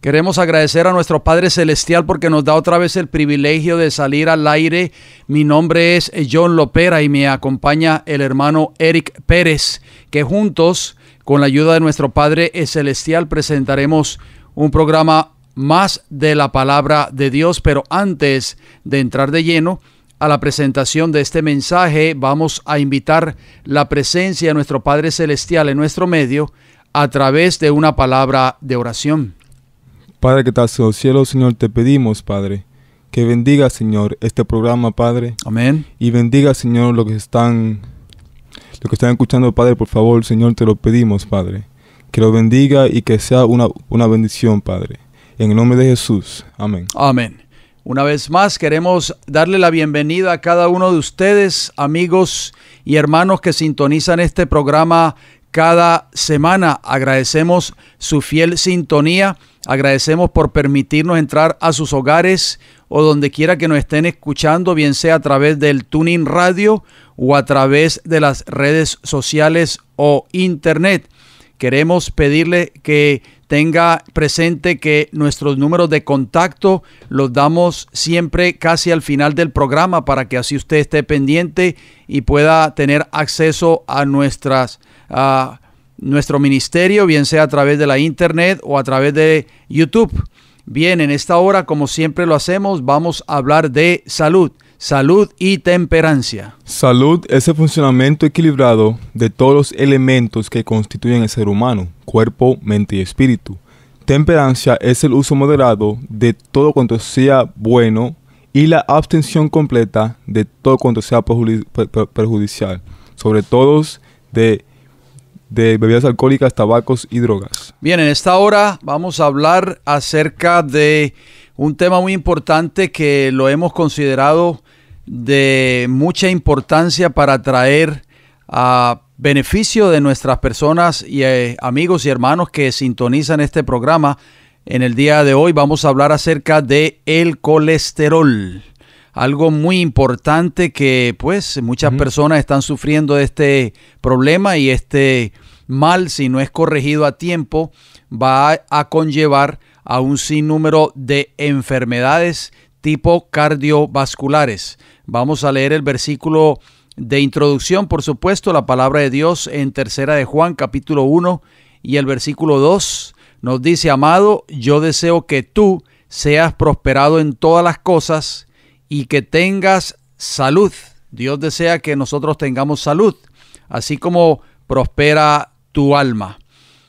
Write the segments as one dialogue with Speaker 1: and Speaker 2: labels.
Speaker 1: Queremos agradecer a nuestro Padre Celestial porque nos da otra vez el privilegio de salir al aire. Mi nombre es John Lopera y me acompaña el hermano Eric Pérez, que juntos, con la ayuda de nuestro Padre Celestial, presentaremos un programa más de la palabra de Dios. Pero antes de entrar de lleno a la presentación de este mensaje, vamos a invitar la presencia de nuestro Padre Celestial en nuestro medio a través de una palabra de oración.
Speaker 2: Padre que estás en los cielos, Señor, te pedimos, Padre, que bendiga, Señor, este programa, Padre.
Speaker 1: Amén.
Speaker 2: Y bendiga, Señor, lo que están escuchando, Padre, por favor, Señor, te lo pedimos, Padre. Que lo bendiga y que sea una bendición, Padre. En el nombre de Jesús. Amén.
Speaker 1: Amén. Una vez más queremos darle la bienvenida a cada uno de ustedes, amigos y hermanos que sintonizan este programa cada semana. Agradecemos su fiel sintonía. Agradecemos por permitirnos entrar a sus hogares o donde quiera que nos estén escuchando, bien sea a través del TuneIn Radio o a través de las redes sociales o internet. Queremos pedirle que tenga presente que nuestros números de contacto los damos siempre casi al final del programa para que así usted esté pendiente y pueda tener acceso a nuestro ministerio, bien sea a través de la internet o a través de YouTube. Bien, en esta hora, como siempre lo hacemos, vamos a hablar de salud y temperancia.
Speaker 2: Salud es el funcionamiento equilibrado de todos los elementos que constituyen el ser humano, cuerpo, mente y espíritu. Temperancia es el uso moderado de todo cuanto sea bueno y la abstención completa de todo cuanto sea perjudicial, sobre todo de bebidas alcohólicas, tabacos y drogas.
Speaker 1: Bien, en esta hora vamos a hablar acerca de un tema muy importante que lo hemos considerado de mucha importancia para traer a beneficio de nuestras personas y amigos y hermanos que sintonizan este programa. En el día de hoy vamos a hablar acerca de el colesterol. Algo muy importante que pues muchas personas están sufriendo de este problema, y este mal, si no es corregido a tiempo, va a conllevar a un sinnúmero de enfermedades tipo cardiovasculares. Vamos a leer el versículo de introducción, por supuesto, la palabra de Dios en 3 de Juan, capítulo 1, y el versículo 2 nos dice: amado, yo deseo que tú seas prosperado en todas las cosas y que tengas salud. Dios desea que nosotros tengamos salud, así como prospera tu alma.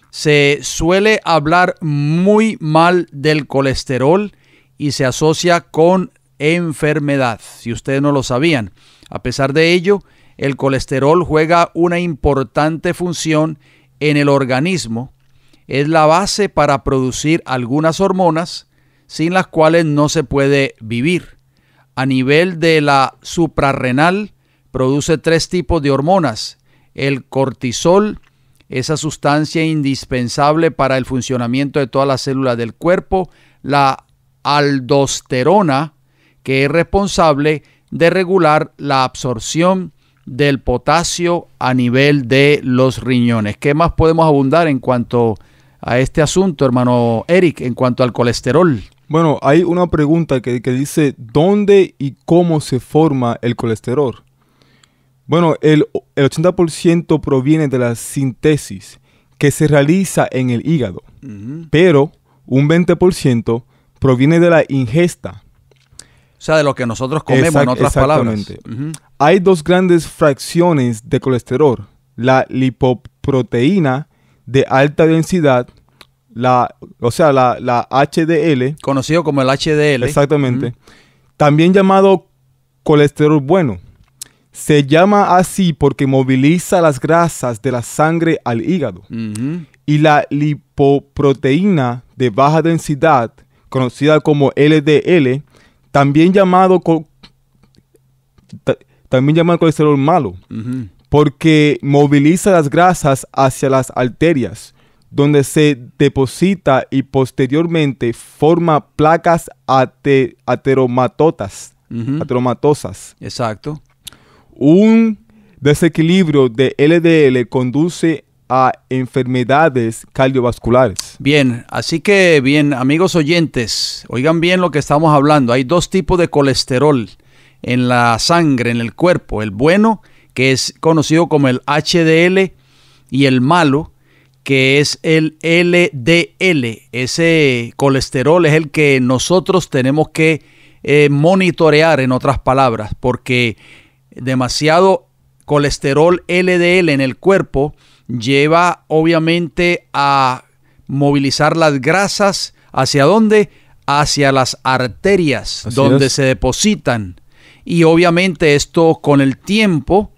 Speaker 1: Se suele hablar muy mal del colesterol y se asocia con enfermedad, si ustedes no lo sabían. A pesar de ello, el colesterol juega una importante función en el organismo. Es la base para producir algunas hormonas sin las cuales no se puede vivir. A nivel de la suprarrenal, produce 3 tipos de hormonas: el cortisol, esa sustancia indispensable para el funcionamiento de todas las células del cuerpo; la aldosterona, que es responsable de regular la absorción del potasio a nivel de los riñones. ¿Qué más podemos abundar en cuanto a este asunto, hermano Eric, en cuanto al colesterol?
Speaker 2: Bueno, hay una pregunta que dice: ¿dónde y cómo se forma el colesterol? Bueno, el 80% proviene de la síntesis que se realiza en el hígado, pero un 20% proviene de la ingesta.
Speaker 1: O sea, de lo que nosotros comemos, en otras palabras.
Speaker 2: Hay 2 grandes fracciones de colesterol: la lipoproteína de alta densidad, la HDL.
Speaker 1: Conocido como el HDL.
Speaker 2: Exactamente. También llamado colesterol bueno. Se llama así porque moviliza las grasas de la sangre al hígado. Y la lipoproteína de baja densidad, conocida como LDL, también llamado colesterol malo, porque moviliza las grasas hacia las arterias, donde se deposita y posteriormente forma placas ateromatosas.
Speaker 1: Exacto.
Speaker 2: Un desequilibrio de LDL conduce a enfermedades cardiovasculares.
Speaker 1: Bien, así que bien, amigos oyentes, oigan bien lo que estamos hablando. Hay dos tipos de colesterol en la sangre, en el cuerpo. El bueno, que es conocido como el HDL, y el malo, que es el LDL. Ese colesterol es el que nosotros tenemos que monitorear, en otras palabras, porque demasiado colesterol LDL en el cuerpo lleva obviamente a movilizar las grasas. ¿Hacia dónde? Hacia las arterias, donde se depositan. Y obviamente esto con el tiempo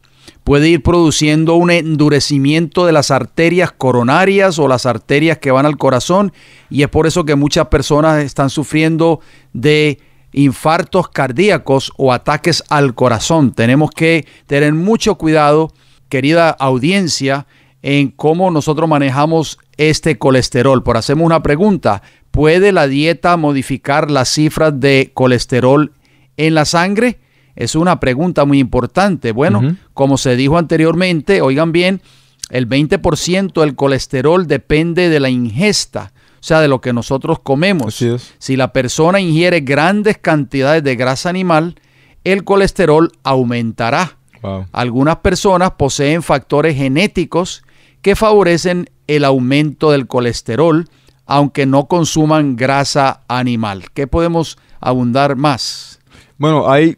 Speaker 1: puede ir produciendo un endurecimiento de las arterias coronarias o las arterias que van al corazón, y es por eso que muchas personas están sufriendo de infartos cardíacos o ataques al corazón. Tenemos que tener mucho cuidado, querida audiencia, en cómo nosotros manejamos este colesterol. Por hacemos una pregunta: ¿puede la dieta modificar las cifras de colesterol en la sangre? Es una pregunta muy importante. Bueno, como se dijo anteriormente, oigan bien, el 20% del colesterol depende de la ingesta, o sea, de lo que nosotros comemos.
Speaker 2: Así es.
Speaker 1: Si la persona ingiere grandes cantidades de grasa animal, el colesterol aumentará.
Speaker 2: Wow.
Speaker 1: Algunas personas poseen factores genéticos que favorecen el aumento del colesterol, aunque no consuman grasa animal. ¿Qué podemos abundar más?
Speaker 2: Bueno, hay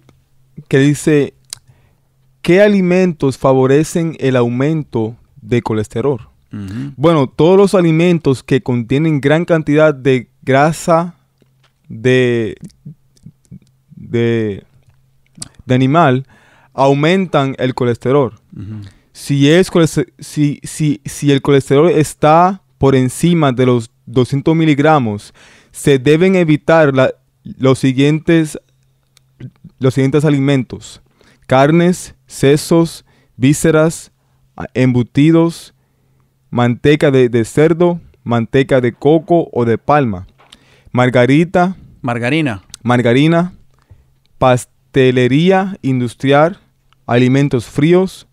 Speaker 2: que dice, ¿qué alimentos favorecen el aumento de colesterol? Bueno, todos los alimentos que contienen gran cantidad de grasa de animal aumentan el colesterol. Si el colesterol está por encima de los 200 miligramos, se deben evitar los siguientes alimentos: carnes, sesos, vísceras, embutidos, manteca de cerdo, manteca de coco o de palma, margarina, pastelería industrial, alimentos fríos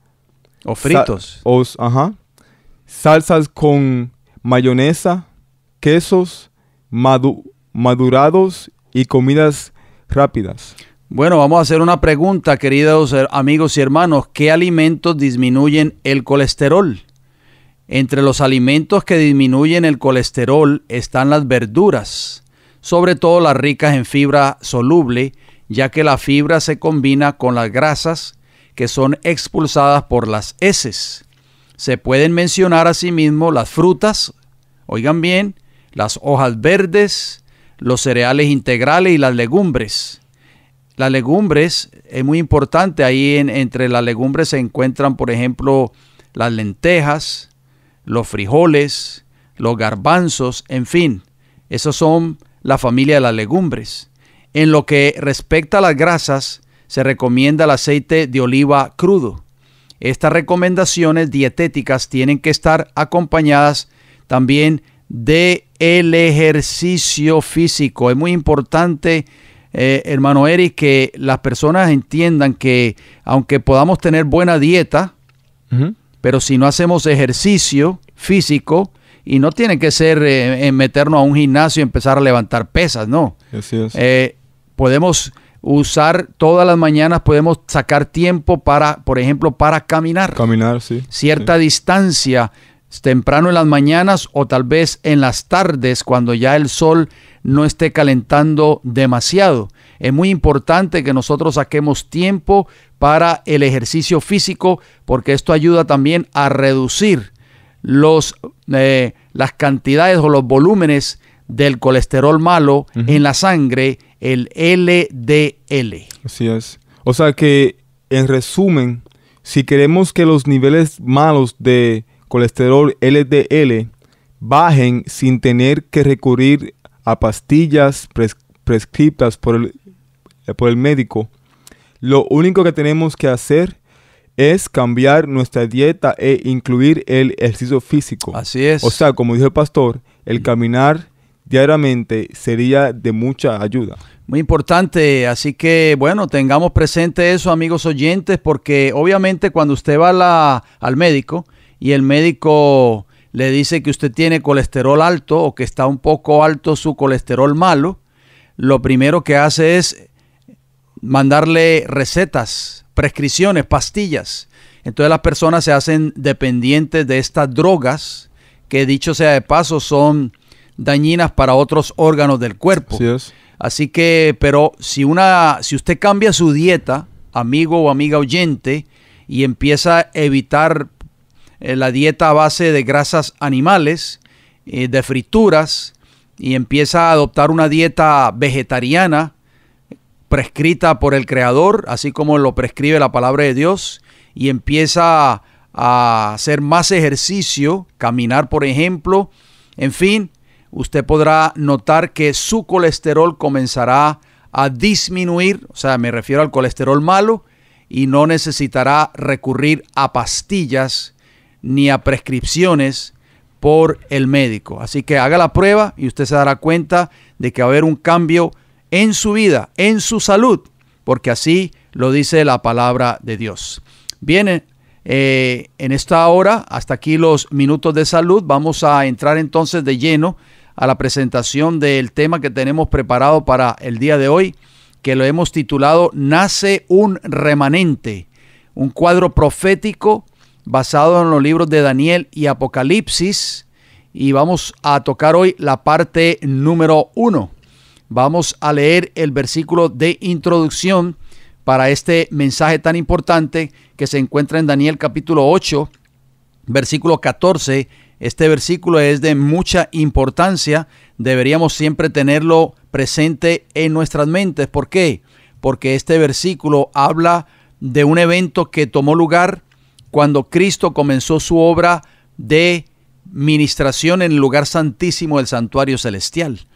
Speaker 1: o fritos,
Speaker 2: salsas con mayonesa, quesos madurados y comidas rápidas.
Speaker 1: Bueno, vamos a hacer una pregunta, queridos amigos y hermanos. ¿Qué alimentos disminuyen el colesterol? Entre los alimentos que disminuyen el colesterol están las verduras, sobre todo las ricas en fibra soluble, ya que la fibra se combina con las grasas que son expulsadas por las heces. Se pueden mencionar asimismo las frutas, oigan bien, las hojas verdes, los cereales integrales y las legumbres. Las legumbres es muy importante. Ahí entre las legumbres se encuentran, por ejemplo, las lentejas, los frijoles, los garbanzos, en fin. Esos son la familia de las legumbres. En lo que respecta a las grasas, se recomienda el aceite de oliva crudo. Estas recomendaciones dietéticas tienen que estar acompañadas también de el ejercicio físico. Es muy importante, hermano Eric, que las personas entiendan que aunque podamos tener buena dieta, pero si no hacemos ejercicio físico, y no tiene que ser meternos a un gimnasio y empezar a levantar pesas, no.
Speaker 2: Así es.
Speaker 1: Podemos usar todas las mañanas, podemos sacar tiempo para, por ejemplo, para caminar.
Speaker 2: Caminar, sí.
Speaker 1: Cierta distancia, temprano en las mañanas o tal vez en las tardes, cuando ya el sol no esté calentando demasiado. Es muy importante que nosotros saquemos tiempo para el ejercicio físico, porque esto ayuda también a reducir las cantidades o los volúmenes del colesterol malo en la sangre, el LDL.
Speaker 2: Así es. O sea que, en resumen, si queremos que los niveles malos de colesterol LDL bajen sin tener que recurrir a pastillas prescritas por el médico, lo único que tenemos que hacer es cambiar nuestra dieta e incluir el ejercicio físico.
Speaker 1: Así es.
Speaker 2: O sea, como dijo el pastor, el caminar diariamente sería de mucha ayuda.
Speaker 1: Muy importante, así que bueno, tengamos presente eso, amigos oyentes, porque obviamente cuando usted va al médico y el médico le dice que usted tiene colesterol alto o que está un poco alto su colesterol malo, lo primero que hace es mandarle recetas, prescripciones, pastillas. Entonces las personas se hacen dependientes de estas drogas que, dicho sea de paso, son dañinas para otros órganos del cuerpo.
Speaker 2: Así es.
Speaker 1: Así que, pero si usted cambia su dieta, amigo o amiga oyente, y empieza a evitar la dieta a base de grasas animales, de frituras, y empieza a adoptar una dieta vegetariana prescrita por el Creador, así como lo prescribe la palabra de Dios, y empieza a hacer más ejercicio, caminar por ejemplo, en fin, usted podrá notar que su colesterol comenzará a disminuir, o sea, me refiero al colesterol malo, y no necesitará recurrir a pastillas ni a prescripciones por el médico. Así que haga la prueba y usted se dará cuenta de que va a haber un cambio en su vida, en su salud, porque así lo dice la palabra de Dios. Bien, en esta hora, hasta aquí los minutos de salud. Vamos a entrar entonces de lleno a la presentación del tema que tenemos preparado para el día de hoy, que lo hemos titulado Nace un remanente, un cuadro profético basado en los libros de Daniel y Apocalipsis, y vamos a tocar hoy la parte número 1. Vamos a leer el versículo de introducción para este mensaje tan importante que se encuentra en Daniel capítulo 8, versículo 14. Este versículo es de mucha importancia, deberíamos siempre tenerlo presente en nuestras mentes. ¿Por qué? Porque este versículo habla de un evento que tomó lugar cuando Cristo comenzó su obra de ministración en el lugar santísimo del santuario celestial.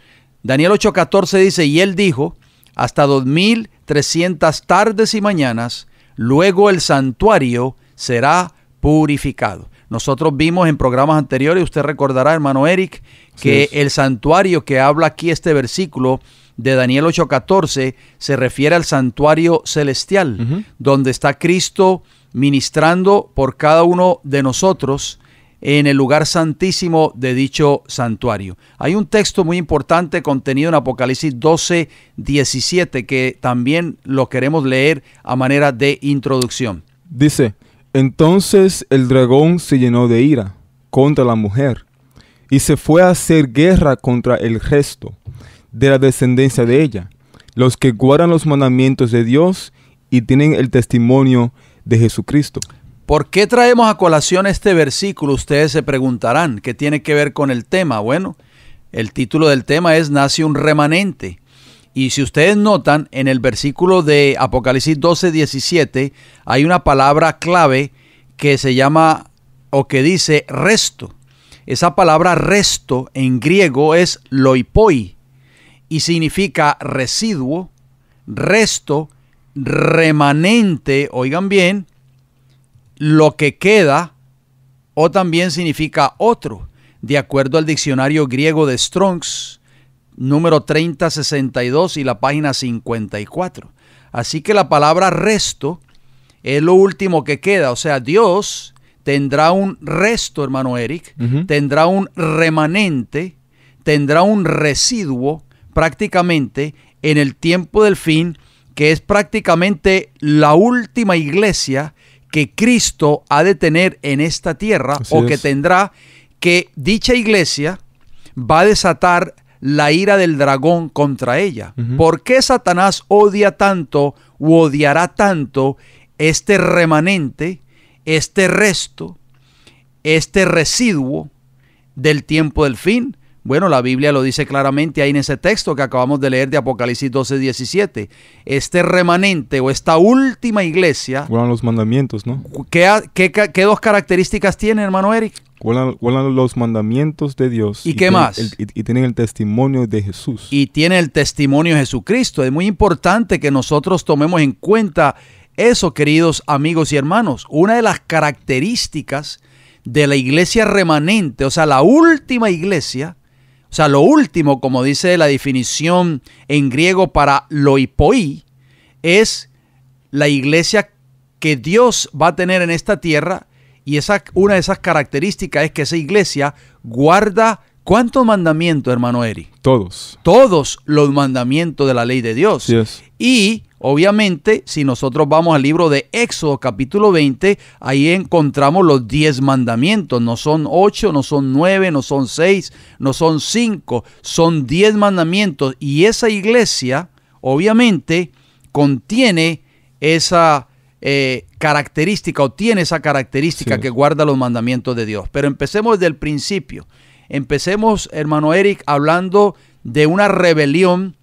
Speaker 1: Daniel 8:14 dice, y él dijo, hasta 2300 tardes y mañanas, luego el santuario será purificado. Nosotros vimos en programas anteriores, usted recordará, hermano Eric, que el santuario que habla aquí este versículo de Daniel 8:14 se refiere al santuario celestial, donde está Cristo ministrando por cada uno de nosotros en el lugar santísimo de dicho santuario. Hay un texto muy importante contenido en Apocalipsis 12:17 que también lo queremos leer a manera de introducción.
Speaker 2: Dice, entonces el dragón se llenó de ira contra la mujer y se fue a hacer guerra contra el resto de la descendencia de ella, los que guardan los mandamientos de Dios y tienen el testimonio de Jesucristo.
Speaker 1: ¿Por qué traemos a colación este versículo? Ustedes se preguntarán, ¿qué tiene que ver con el tema? Bueno, el título del tema es Nace un remanente. Y si ustedes notan, en el versículo de Apocalipsis 12:17 hay una palabra clave que se llama o que dice resto. Esa palabra resto en griego es loipoi y significa residuo, resto, remanente, oigan bien, lo que queda, o también significa otro, de acuerdo al diccionario griego de Strong's, número 3062 y la página 54. Así que la palabra resto es lo último que queda, o sea, Dios tendrá un resto, hermano Eric, tendrá un remanente, tendrá un residuo prácticamente en el tiempo del fin, que es prácticamente la última iglesia que Cristo ha de tener en esta tierra. Así o que tendrá, que dicha iglesia va a desatar la ira del dragón contra ella. ¿Por qué Satanás odia tanto u odiará tanto este remanente, este resto, este residuo del tiempo del fin? Bueno, la Biblia lo dice claramente ahí en ese texto que acabamos de leer de Apocalipsis 12:17. Este remanente o esta última iglesia...
Speaker 2: Guardan los mandamientos, ¿no?
Speaker 1: ¿Qué dos características tiene, hermano Eric?
Speaker 2: Guardan los mandamientos de Dios.
Speaker 1: ¿Y qué más?
Speaker 2: Y tienen el testimonio de Jesús.
Speaker 1: Y tiene el testimonio de Jesucristo. Es muy importante que nosotros tomemos en cuenta eso, queridos amigos y hermanos. Una de las características de la iglesia remanente, o sea, la última iglesia... O sea, lo último, como dice la definición en griego para loipoi, es la iglesia que Dios va a tener en esta tierra Y una de esas características es que esa iglesia guarda ¿cuántos mandamientos, hermano Eri?
Speaker 2: Todos.
Speaker 1: Todos los mandamientos de la ley de Dios.
Speaker 2: Yes.
Speaker 1: Y obviamente, si nosotros vamos al libro de Éxodo capítulo 20, ahí encontramos los 10 mandamientos. No son 8, no son 9, no son 6, no son 5, son 10 mandamientos. Y esa iglesia, obviamente, contiene esa característica o tiene esa característica que guarda los mandamientos de Dios. Pero empecemos desde el principio. Empecemos, hermano Eric, hablando de una rebelión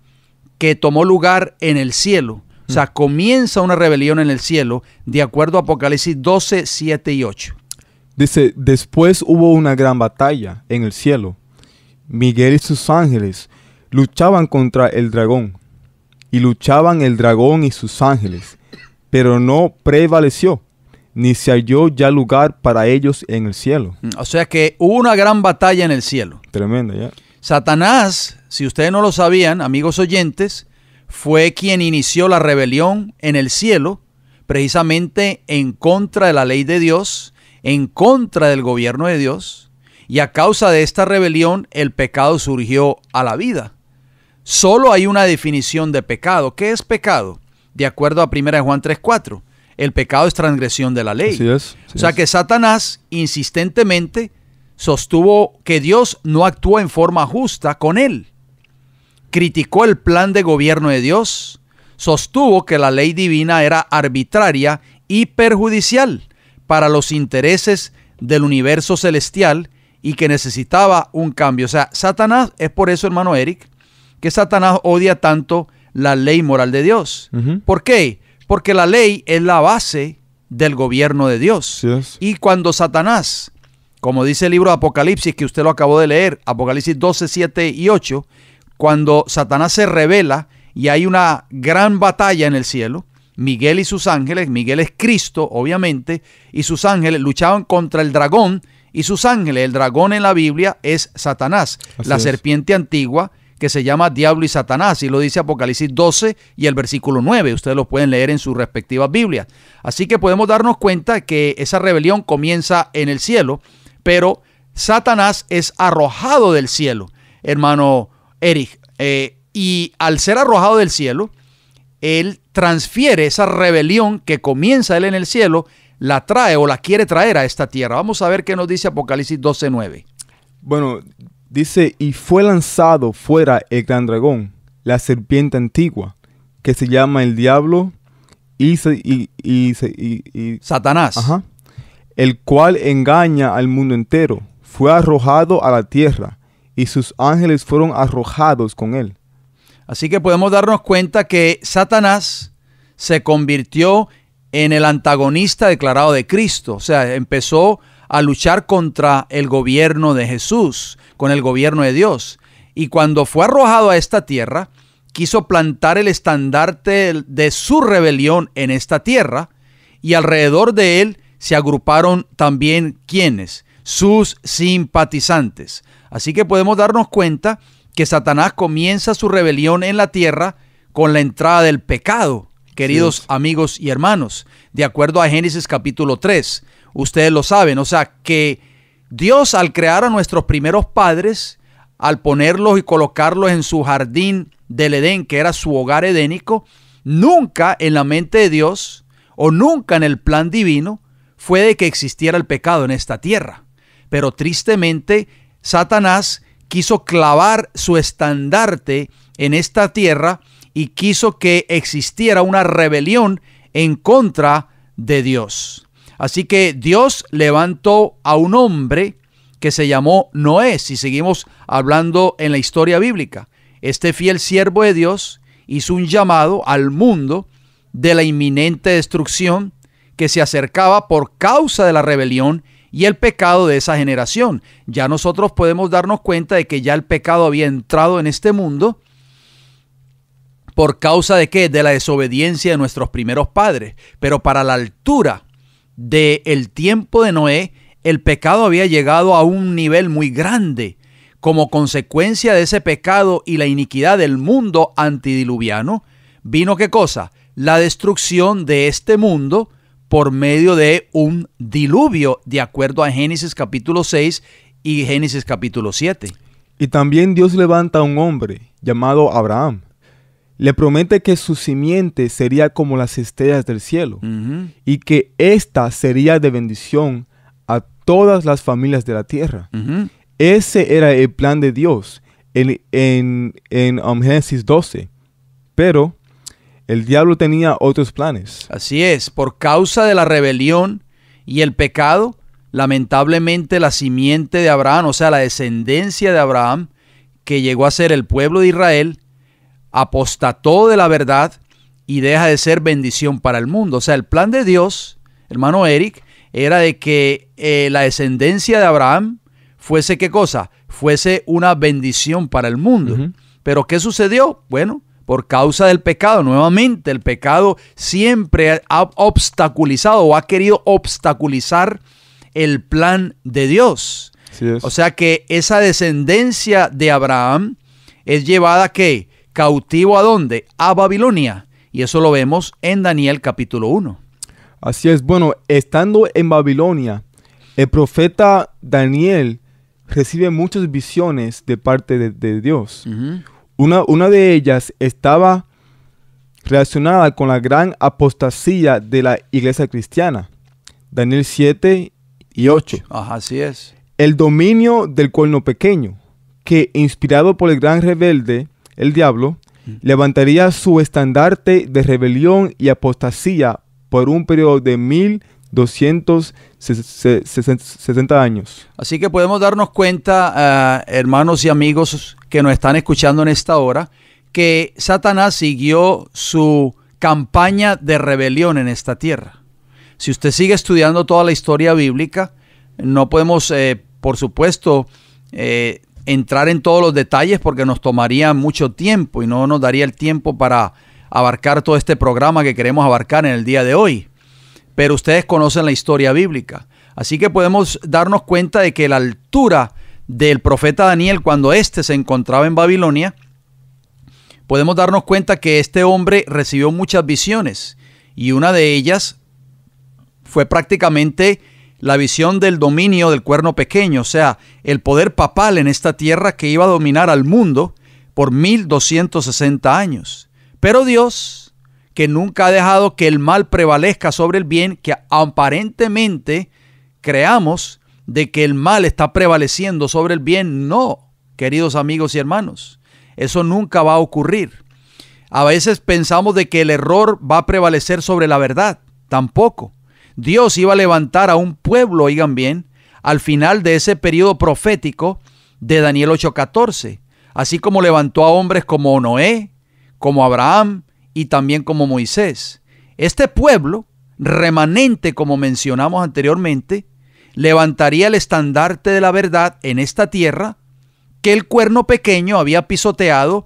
Speaker 1: que tomó lugar en el cielo. O sea, comienza una rebelión en el cielo, de acuerdo a Apocalipsis 12, 7 y 8.
Speaker 2: Dice, después hubo una gran batalla en el cielo. Miguel y sus ángeles luchaban contra el dragón. Y luchaban el dragón y sus ángeles, pero no prevaleció, ni se halló ya lugar para ellos en el cielo.
Speaker 1: O sea que hubo una gran batalla en el cielo.
Speaker 2: Tremenda, ya.
Speaker 1: Satanás, si ustedes no lo sabían, amigos oyentes, fue quien inició la rebelión en el cielo, precisamente en contra de la ley de Dios, en contra del gobierno de Dios, y a causa de esta rebelión el pecado surgió a la vida. Solo hay una definición de pecado. ¿Qué es pecado? De acuerdo a 1 Juan 3:4. El pecado es transgresión de la ley.
Speaker 2: Así es,
Speaker 1: o sea que Satanás insistentemente sostuvo que Dios no actuó en forma justa con él. Criticó el plan de gobierno de Dios. Sostuvo que la ley divina era arbitraria y perjudicial para los intereses del universo celestial y que necesitaba un cambio. O sea, Satanás, es por eso, hermano Eric, que Satanás odia tanto la ley moral de Dios. ¿Por qué? Porque la ley es la base del gobierno de Dios.
Speaker 2: Yes.
Speaker 1: Y cuando Satanás, como dice el libro de Apocalipsis, que usted lo acabó de leer, Apocalipsis 12, 7 y 8, cuando Satanás se revela y hay una gran batalla en el cielo, Miguel y sus ángeles, Miguel es Cristo, obviamente, y sus ángeles luchaban contra el dragón y sus ángeles. El dragón en la Biblia es Satanás, la serpiente antigua, que se llama Diablo y Satanás, y lo dice Apocalipsis 12 y el versículo 9. Ustedes lo pueden leer en sus respectivas Biblias. Así que podemos darnos cuenta que esa rebelión comienza en el cielo, pero Satanás es arrojado del cielo, hermano Eric. Y al ser arrojado del cielo, él transfiere esa rebelión que comienza él en el cielo, la trae o la quiere traer a esta tierra. Vamos a ver qué nos dice Apocalipsis 12, 9.
Speaker 2: Bueno, dice, y fue lanzado fuera el gran dragón, la serpiente antigua, que se llama el diablo y
Speaker 1: Satanás.
Speaker 2: Ajá, el cual engaña al mundo entero. Fue arrojado a la tierra, y sus ángeles fueron arrojados con él.
Speaker 1: Así que podemos darnos cuenta que Satanás se convirtió en el antagonista declarado de Cristo. O sea, empezó a luchar contra el gobierno de Jesús, con el gobierno de Dios. Y cuando fue arrojado a esta tierra, quiso plantar el estandarte de su rebelión en esta tierra, y alrededor de él se agruparon también, ¿quiénes? Sus simpatizantes. Así que podemos darnos cuenta que Satanás comienza su rebelión en la tierra con la entrada del pecado, queridos amigos y hermanos, de acuerdo a Génesis capítulo 3. Ustedes lo saben, o sea que Dios, al crear a nuestros primeros padres, al ponerlos y colocarlos en su jardín del Edén, que era su hogar edénico, nunca en la mente de Dios o nunca en el plan divino fue de que existiera el pecado en esta tierra. Pero tristemente, Satanás quiso clavar su estandarte en esta tierra y quiso que existiera una rebelión en contra de Dios. Así que Dios levantó a un hombre que se llamó Noé, si seguimos hablando en la historia bíblica. Este fiel siervo de Dios hizo un llamado al mundo de la inminente destrucción que se acercaba por causa de la rebelión y el pecado de esa generación. Ya nosotros podemos darnos cuenta de que ya el pecado había entrado en este mundo. ¿Por causa de qué? De la desobediencia de nuestros primeros padres. Pero para la altura del tiempo de Noé, el pecado había llegado a un nivel muy grande. Como consecuencia de ese pecado y la iniquidad del mundo antidiluviano, vino ¿qué cosa? La destrucción de este mundo por medio de un diluvio, de acuerdo a Génesis capítulo 6 y Génesis capítulo 7.
Speaker 2: Y también Dios levanta a un hombre llamado Abraham. Le promete que su simiente sería como las estrellas del cielo y que ésta sería de bendición a todas las familias de la tierra. Ese era el plan de Dios en Génesis 12. Pero el diablo tenía otros planes.
Speaker 1: Así es, por causa de la rebelión y el pecado, lamentablemente la simiente de Abraham, o sea, la descendencia de Abraham, que llegó a ser el pueblo de Israel, apostató de la verdad y deja de ser bendición para el mundo. O sea, el plan de Dios, hermano Eric, era de que la descendencia de Abraham fuese, ¿qué cosa? Fuese una bendición para el mundo. Pero ¿qué sucedió? Bueno, por causa del pecado, nuevamente, el pecado siempre ha obstaculizado o ha querido obstaculizar el plan de Dios. O sea que esa descendencia de Abraham es llevada, ¿qué? Cautivo ¿a dónde? A Babilonia. Y eso lo vemos en Daniel capítulo 1.
Speaker 2: Así es. Bueno, estando en Babilonia, el profeta Daniel recibe muchas visiones de parte de Dios. Una de ellas estaba relacionada con la gran apostasía de la iglesia cristiana. Daniel 7 y 8.
Speaker 1: Ajá, así es.
Speaker 2: El dominio del cuerno pequeño, que inspirado por el gran rebelde, el diablo, levantaría su estandarte de rebelión y apostasía por un periodo de 1260 años.
Speaker 1: Así que podemos darnos cuenta, hermanos y amigos que nos están escuchando en esta hora, que Satanás siguió su campaña de rebelión en esta tierra. Si usted sigue estudiando toda la historia bíblica, no podemos, por supuesto, entrar en todos los detalles porque nos tomaría mucho tiempo y no nos daría el tiempo para abarcar todo este programa que queremos abarcar en el día de hoy. Pero ustedes conocen la historia bíblica. Así que podemos darnos cuenta de que la altura del profeta Daniel cuando éste se encontraba en Babilonia, podemos darnos cuenta que este hombre recibió muchas visiones y una de ellas fue prácticamente la visión del dominio del cuerno pequeño, o sea, el poder papal en esta tierra que iba a dominar al mundo por 1260 años. Pero Dios, que nunca ha dejado que el mal prevalezca sobre el bien, que aparentemente creamos de que el mal está prevaleciendo sobre el bien, no, queridos amigos y hermanos, eso nunca va a ocurrir. A veces pensamos de que el error va a prevalecer sobre la verdad, tampoco. Dios iba a levantar a un pueblo, oigan bien, al final de ese periodo profético de Daniel 8:14, así como levantó a hombres como Noé, como Abraham y también como Moisés. Este pueblo, remanente como mencionamos anteriormente, levantaría el estandarte de la verdad en esta tierra que el cuerno pequeño había pisoteado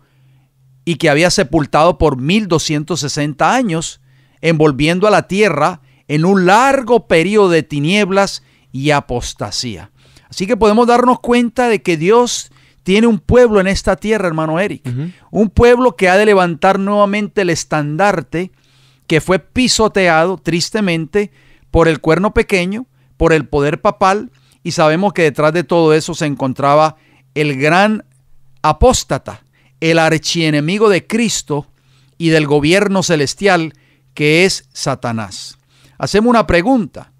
Speaker 1: y que había sepultado por 1260 años, envolviendo a la tierra en un largo periodo de tinieblas y apostasía. Así que podemos darnos cuenta de que Dios tiene un pueblo en esta tierra, hermano Eric. Un pueblo que ha de levantar nuevamente el estandarte que fue pisoteado tristemente por el cuerno pequeño, por el poder papal, y sabemos que detrás de todo eso se encontraba el gran apóstata, el archienemigo de Cristo y del gobierno celestial, que es Satanás. Hacemos una pregunta.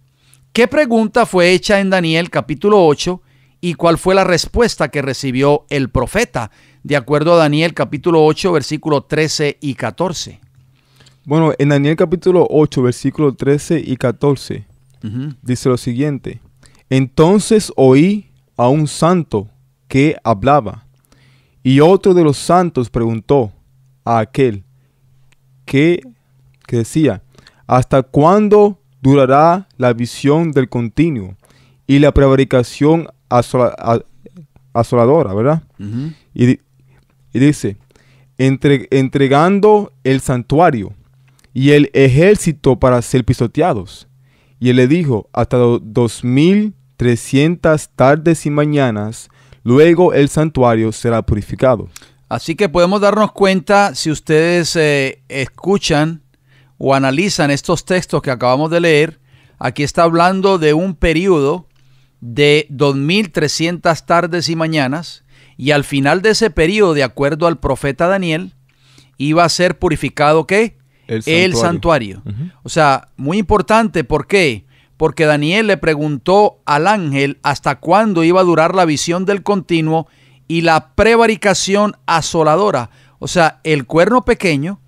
Speaker 1: ¿Qué pregunta fue hecha en Daniel capítulo 8 y cuál fue la respuesta que recibió el profeta? De acuerdo a Daniel capítulo 8, versículos 13 y 14.
Speaker 2: Bueno, en Daniel capítulo 8, versículos 13 y 14, dice lo siguiente. Entonces oí a un santo que hablaba, y otro de los santos preguntó a aquel que decía, ¿hasta cuándo durará la visión del continuo y la prevaricación asoladora, verdad? Y dice, entregando el santuario y el ejército para ser pisoteados. Y él le dijo, hasta 2300 tardes y mañanas, luego el santuario será purificado.
Speaker 1: Así que podemos darnos cuenta, si ustedes escuchan o analizan estos textos que acabamos de leer, aquí está hablando de un periodo de 2300 tardes y mañanas, y al final de ese periodo, de acuerdo al profeta Daniel, iba a ser purificado ¿qué? El santuario. O sea, muy importante, ¿por qué? Porque Daniel le preguntó al ángel hasta cuándo iba a durar la visión del continuo y la prevaricación asoladora. O sea, el cuerno pequeño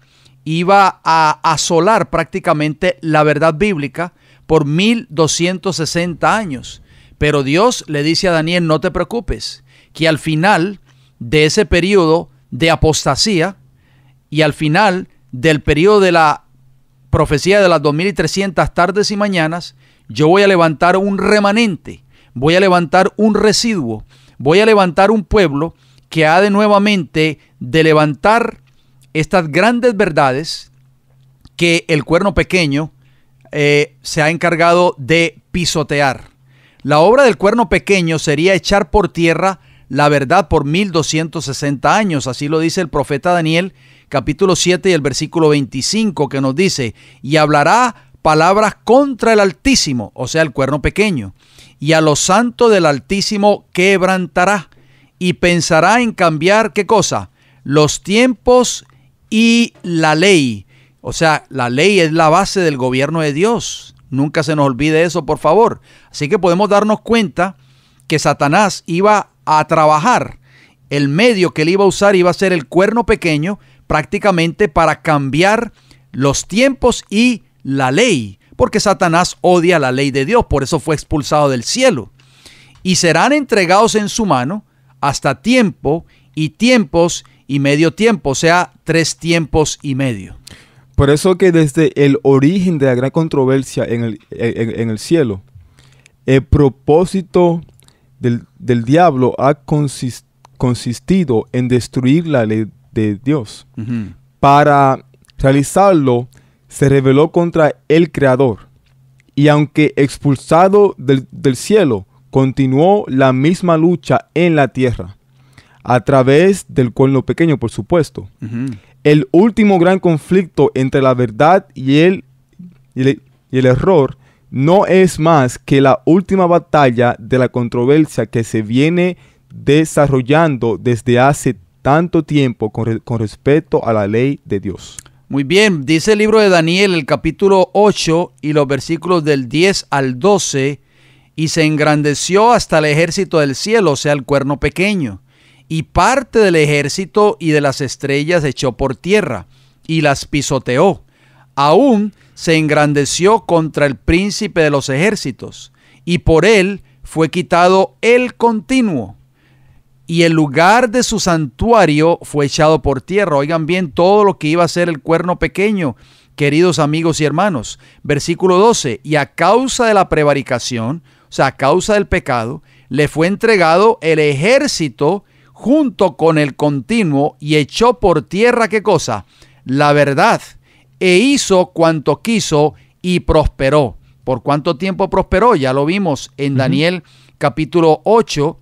Speaker 1: iba a asolar prácticamente la verdad bíblica por 1260 años. Pero Dios le dice a Daniel, no te preocupes, que al final de ese periodo de apostasía y al final del periodo de la profecía de las 2300 tardes y mañanas, yo voy a levantar un remanente, voy a levantar un residuo, voy a levantar un pueblo que ha de nuevamente de levantar estas grandes verdades que el cuerno pequeño se ha encargado de pisotear. La obra del cuerno pequeño sería echar por tierra la verdad por 1260 años. Así lo dice el profeta Daniel, capítulo 7 y el versículo 25, que nos dice, y hablará palabras contra el Altísimo, o sea, el cuerno pequeño, y a los santos del Altísimo quebrantará, y pensará en cambiar, ¿qué cosa? Los tiempos y la ley. O sea, la ley es la base del gobierno de Dios. Nunca se nos olvide eso, por favor. Así que podemos darnos cuenta que Satanás iba a trabajar. El medio que él iba a usar iba a ser el cuerno pequeño, prácticamente para cambiar los tiempos y la ley. Porque Satanás odia la ley de Dios, por eso fue expulsado del cielo. Y serán entregados en su mano hasta tiempo y tiempos y medio tiempo, o sea, 3 tiempos y medio.
Speaker 2: Por eso que desde el origen de la gran controversia en el cielo, el propósito del diablo ha consistido en destruir la ley de Dios. Para realizarlo, se rebeló contra el Creador. Y aunque expulsado del cielo, continuó la misma lucha en la tierra, a través del cuerno pequeño, por supuesto. El último gran conflicto entre la verdad y el error no es más que la última batalla de la controversia que se viene desarrollando desde hace tanto tiempo con respecto a la ley de Dios.
Speaker 1: Muy bien, dice el libro de Daniel, el capítulo 8 y los versículos del 10 al 12, y se engrandeció hasta el ejército del cielo, o sea, el cuerno pequeño, y parte del ejército y de las estrellas echó por tierra, y las pisoteó. Aún se engrandeció contra el príncipe de los ejércitos, y por él fue quitado el continuo, y el lugar de su santuario fue echado por tierra. Oigan bien todo lo que iba a ser el cuerno pequeño, queridos amigos y hermanos. Versículo 12, y a causa de la prevaricación, o sea, a causa del pecado, le fue entregado el ejército junto con el continuo, y echó por tierra, ¿qué cosa? La verdad, e hizo cuanto quiso y prosperó. ¿Por cuánto tiempo prosperó? Ya lo vimos en Daniel capítulo 8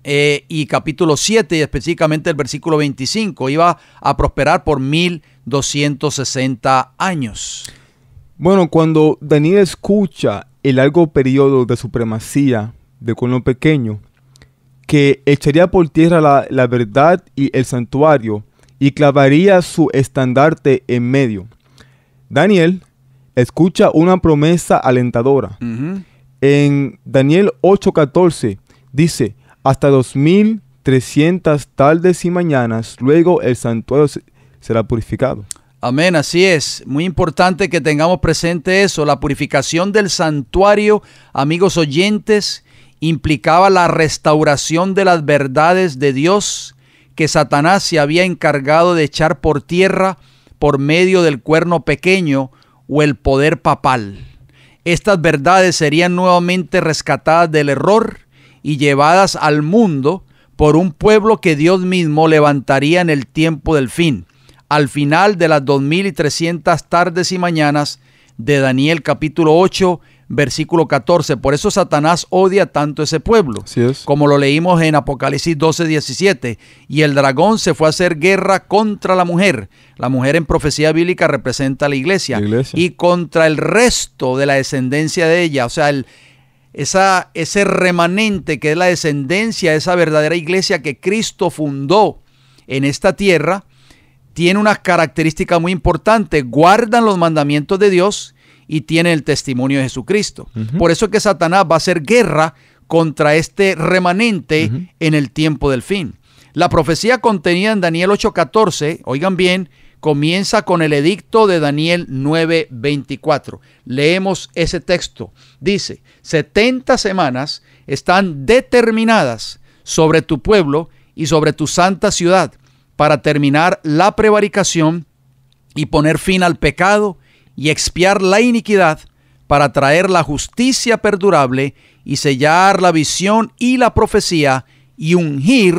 Speaker 1: y capítulo 7, y específicamente el versículo 25. Iba a prosperar por 1260 años.
Speaker 2: Bueno, cuando Daniel escucha el largo periodo de supremacía del cuerno pequeño, que echaría por tierra la verdad y el santuario, y clavaría su estandarte en medio, Daniel escucha una promesa alentadora. En Daniel 8:14 dice, hasta 2300 tardes y mañanas, luego el santuario será purificado.
Speaker 1: Amén, así es. Muy importante que tengamos presente eso. La purificación del santuario, amigos oyentes, implicaba la restauración de las verdades de Dios que Satanás se había encargado de echar por tierra por medio del cuerno pequeño o el poder papal. Estas verdades serían nuevamente rescatadas del error y llevadas al mundo por un pueblo que Dios mismo levantaría en el tiempo del fin, al final de las 2300 tardes y mañanas de Daniel capítulo 8, versículo 14. Por eso Satanás odia tanto ese pueblo,
Speaker 2: Así es.
Speaker 1: como lo leímos en Apocalipsis 12, 17. Y el dragón se fue a hacer guerra contra la mujer. La mujer en profecía bíblica representa a la iglesia. Y contra el resto de la descendencia de ella. O sea, ese remanente que es la descendencia, esa verdadera iglesia que Cristo fundó en esta tierra, tiene unas características muy importantes. Guardan los mandamientos de Dios y tienen el testimonio de Jesucristo. Por eso es que Satanás va a hacer guerra contra este remanente en el tiempo del fin. La profecía contenida en Daniel 8:14, oigan bien, comienza con el edicto de Daniel 9:24. Leemos ese texto. Dice: 70 semanas están determinadas sobre tu pueblo y sobre tu santa ciudad para terminar la prevaricación y poner fin al pecado y expiar la iniquidad, para traer la justicia perdurable y sellar la visión y la profecía y ungir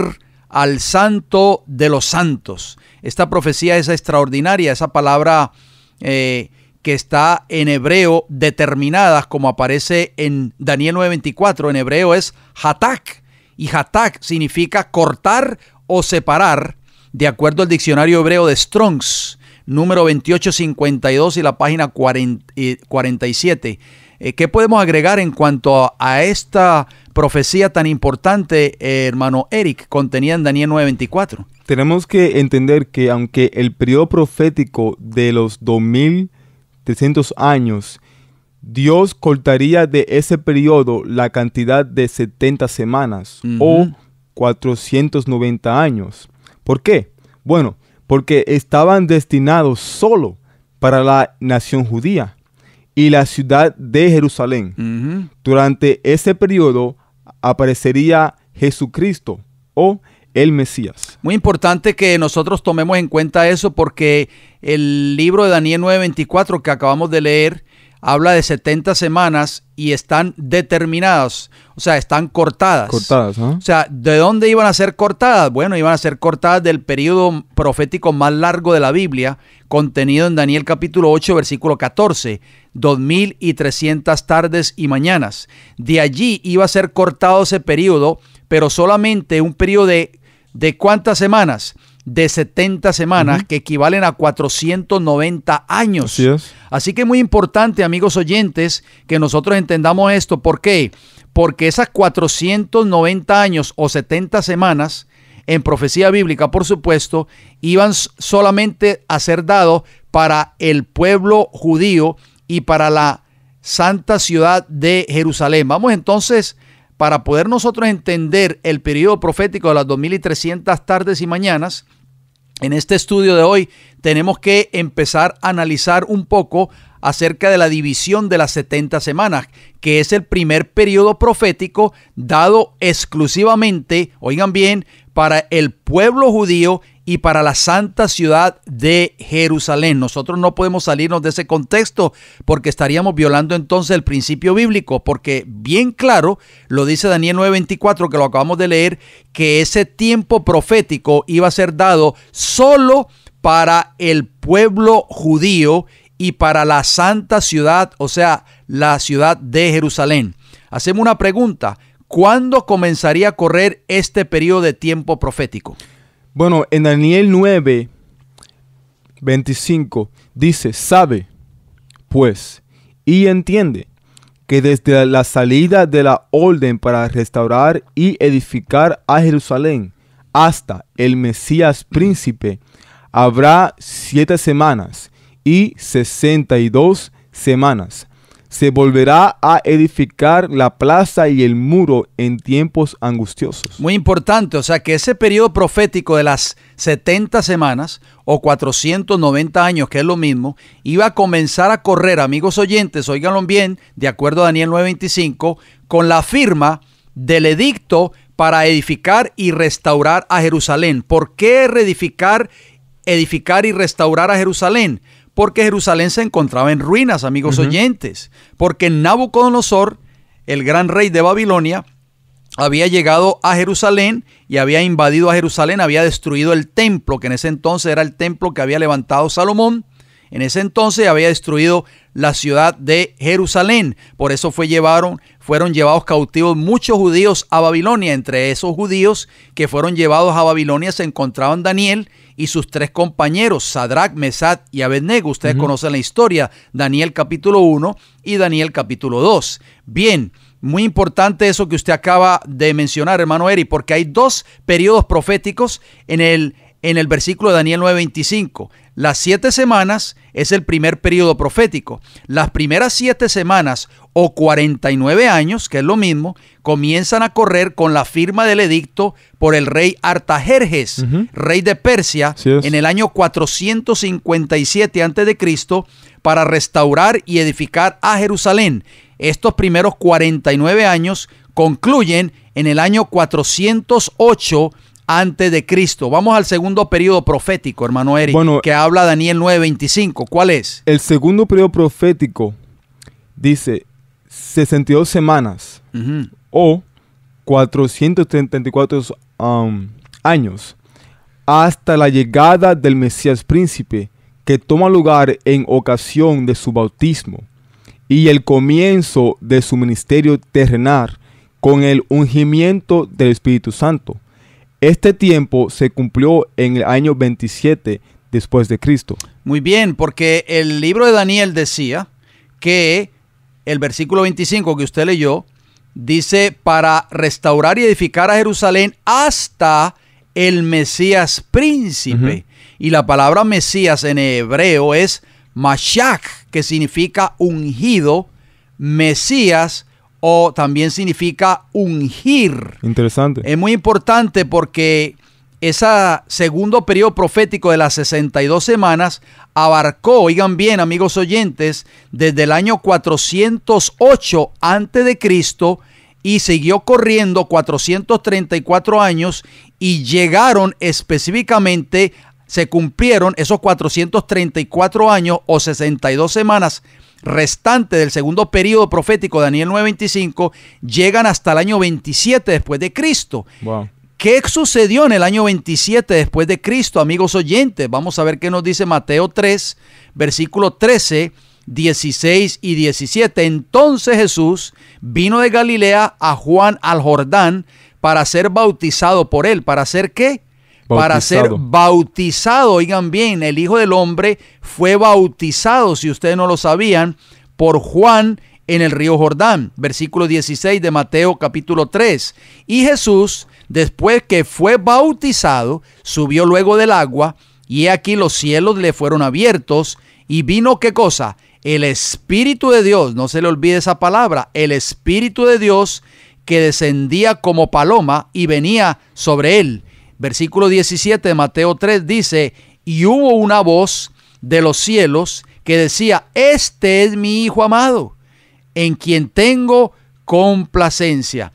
Speaker 1: al santo de los santos. Esta profecía es extraordinaria, esa palabra que está en hebreo determinadas, como aparece en Daniel 9:24, en hebreo es hatak, y hatak significa cortar o separar, de acuerdo al diccionario hebreo de Strong's, número 2852 y la página 47. ¿Qué podemos agregar en cuanto a esta profecía tan importante, hermano Eric, contenida en Daniel 9:24?
Speaker 2: Tenemos que entender que aunque el periodo profético de los 2300 años, Dios cortaría de ese periodo la cantidad de 70 semanas o 490 años. ¿Por qué? Bueno, porque estaban destinados solo para la nación judía y la ciudad de Jerusalén. Durante ese periodo aparecería Jesucristo o el Mesías.
Speaker 1: Muy importante que nosotros tomemos en cuenta eso, porque el libro de Daniel 9:24 que acabamos de leer habla de 70 semanas y están determinadas, o sea, están cortadas.
Speaker 2: Cortadas, ¿eh?
Speaker 1: O sea, ¿de dónde iban a ser cortadas? Bueno, iban a ser cortadas del periodo profético más largo de la Biblia, contenido en Daniel capítulo 8, versículo 14, 2300 tardes y mañanas. De allí iba a ser cortado ese periodo, pero solamente un periodo ¿de cuántas semanas? De 70 semanas, que equivalen a 490 años.
Speaker 2: Así es.
Speaker 1: Así que es muy importante, amigos oyentes, que nosotros entendamos esto. ¿Por qué? Porque esas 490 años o 70 semanas, en profecía bíblica, por supuesto, iban solamente a ser dados para el pueblo judío y para la santa ciudad de Jerusalén. Vamos entonces, para poder nosotros entender el periodo profético de las 2300 tardes y mañanas, en este estudio de hoy tenemos que empezar a analizar un poco acerca de la división de las 70 semanas, que es el primer periodo profético dado exclusivamente, oigan bien, para el pueblo judío y para la santa ciudad de Jerusalén. Nosotros no podemos salirnos de ese contexto porque estaríamos violando entonces el principio bíblico, porque bien claro lo dice Daniel 9:24, que lo acabamos de leer, que ese tiempo profético iba a ser dado solo para el pueblo judío y para la santa ciudad, o sea, la ciudad de Jerusalén. Hacemos una pregunta: ¿cuándo comenzaría a correr este periodo de tiempo profético?
Speaker 2: Bueno, en Daniel 9:25 dice: sabe, pues, y entiende que desde la salida de la orden para restaurar y edificar a Jerusalén hasta el Mesías príncipe, habrá 7 semanas y 62 semanas. Se volverá a edificar la plaza y el muro en tiempos angustiosos.
Speaker 1: Muy importante, o sea que ese periodo profético de las 70 semanas o 490 años, que es lo mismo, iba a comenzar a correr, amigos oyentes, óiganlo bien, de acuerdo a Daniel 9:25, con la firma del edicto para edificar y restaurar a Jerusalén. ¿Por qué edificar y restaurar a Jerusalén? Porque Jerusalén se encontraba en ruinas, amigos oyentes. Porque Nabucodonosor, el gran rey de Babilonia, había llegado a Jerusalén y había invadido a Jerusalén, había destruido el templo, que en ese entonces era el templo que había levantado Salomón, en ese entonces había destruido la ciudad de Jerusalén. Por eso fueron llevados cautivos muchos judíos a Babilonia. Entre esos judíos que fueron llevados a Babilonia se encontraban Daniel y sus 3 compañeros, Sadrach, Mesach y Abednego. Ustedes conocen la historia, Daniel capítulo 1 y Daniel capítulo 2. Bien, muy importante eso que usted acaba de mencionar, hermano Eri, porque hay 2 periodos proféticos en el versículo de Daniel 9:25. Las 7 semanas es el primer periodo profético. Las primeras 7 semanas o 49 años, que es lo mismo, comienzan a correr con la firma del edicto por el rey Artajerjes, rey de Persia, en el año 457 a.C., para restaurar y edificar a Jerusalén. Estos primeros 49 años concluyen en el año 408 antes de Cristo. Vamos al segundo periodo profético, hermano Eric, que habla Daniel 9:25. ¿Cuál es?
Speaker 2: El segundo periodo profético dice 62 semanas o 434 años hasta la llegada del Mesías príncipe, que toma lugar en ocasión de su bautismo y el comienzo de su ministerio terrenal con el ungimiento del Espíritu Santo. Este tiempo se cumplió en el año 27 después de Cristo.
Speaker 1: Muy bien, porque el libro de Daniel decía que el versículo 25 que usted leyó dice para restaurar y edificar a Jerusalén hasta el Mesías príncipe. Y la palabra Mesías en hebreo es Mashiach, que significa ungido, Mesías, o también significa ungir.
Speaker 2: Interesante.
Speaker 1: Es muy importante porque ese segundo periodo profético de las 62 semanas abarcó, oigan bien, amigos oyentes, desde el año 408 a.C. y siguió corriendo 434 años y llegaron específicamente, se cumplieron esos 434 años o 62 semanas restante del segundo periodo profético, Daniel 9:25, llegan hasta el año 27 después de Cristo.
Speaker 2: Wow.
Speaker 1: ¿Qué sucedió en el año 27 después de Cristo, amigos oyentes? Vamos a ver qué nos dice Mateo 3, versículo 13, 16 y 17. Entonces Jesús vino de Galilea a Juan al Jordán para ser bautizado por él. ¿Para hacer qué? Para ser bautizado. Oigan bien, el Hijo del Hombre fue bautizado, si ustedes no lo sabían, por Juan en el río Jordán. Versículo 16 de Mateo capítulo 3. Y Jesús, después que fue bautizado, subió luego del agua, y he aquí los cielos le fueron abiertos, y vino, ¿qué cosa? El Espíritu de Dios, no se le olvide esa palabra, el Espíritu de Dios que descendía como paloma y venía sobre él. Versículo 17 de Mateo 3 dice, y hubo una voz de los cielos que decía, este es mi Hijo amado, en quien tengo complacencia.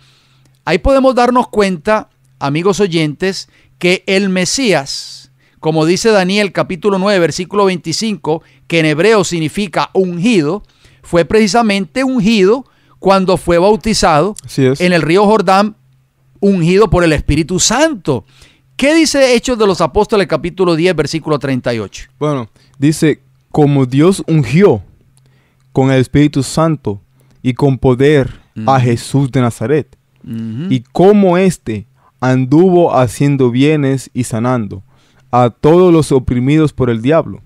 Speaker 1: Ahí podemos darnos cuenta, amigos oyentes, que el Mesías, como dice Daniel capítulo 9, versículo 25, que en hebreo significa ungido, fue precisamente ungido cuando fue bautizado en el río Jordán, ungido por el Espíritu Santo. ¿Qué dice Hechos de los Apóstoles capítulo 10, versículo 38?
Speaker 2: Bueno, dice, como Dios ungió con el Espíritu Santo y con poder a Jesús de Nazaret, y como éste anduvo haciendo bienes y sanando a todos los oprimidos por el diablo,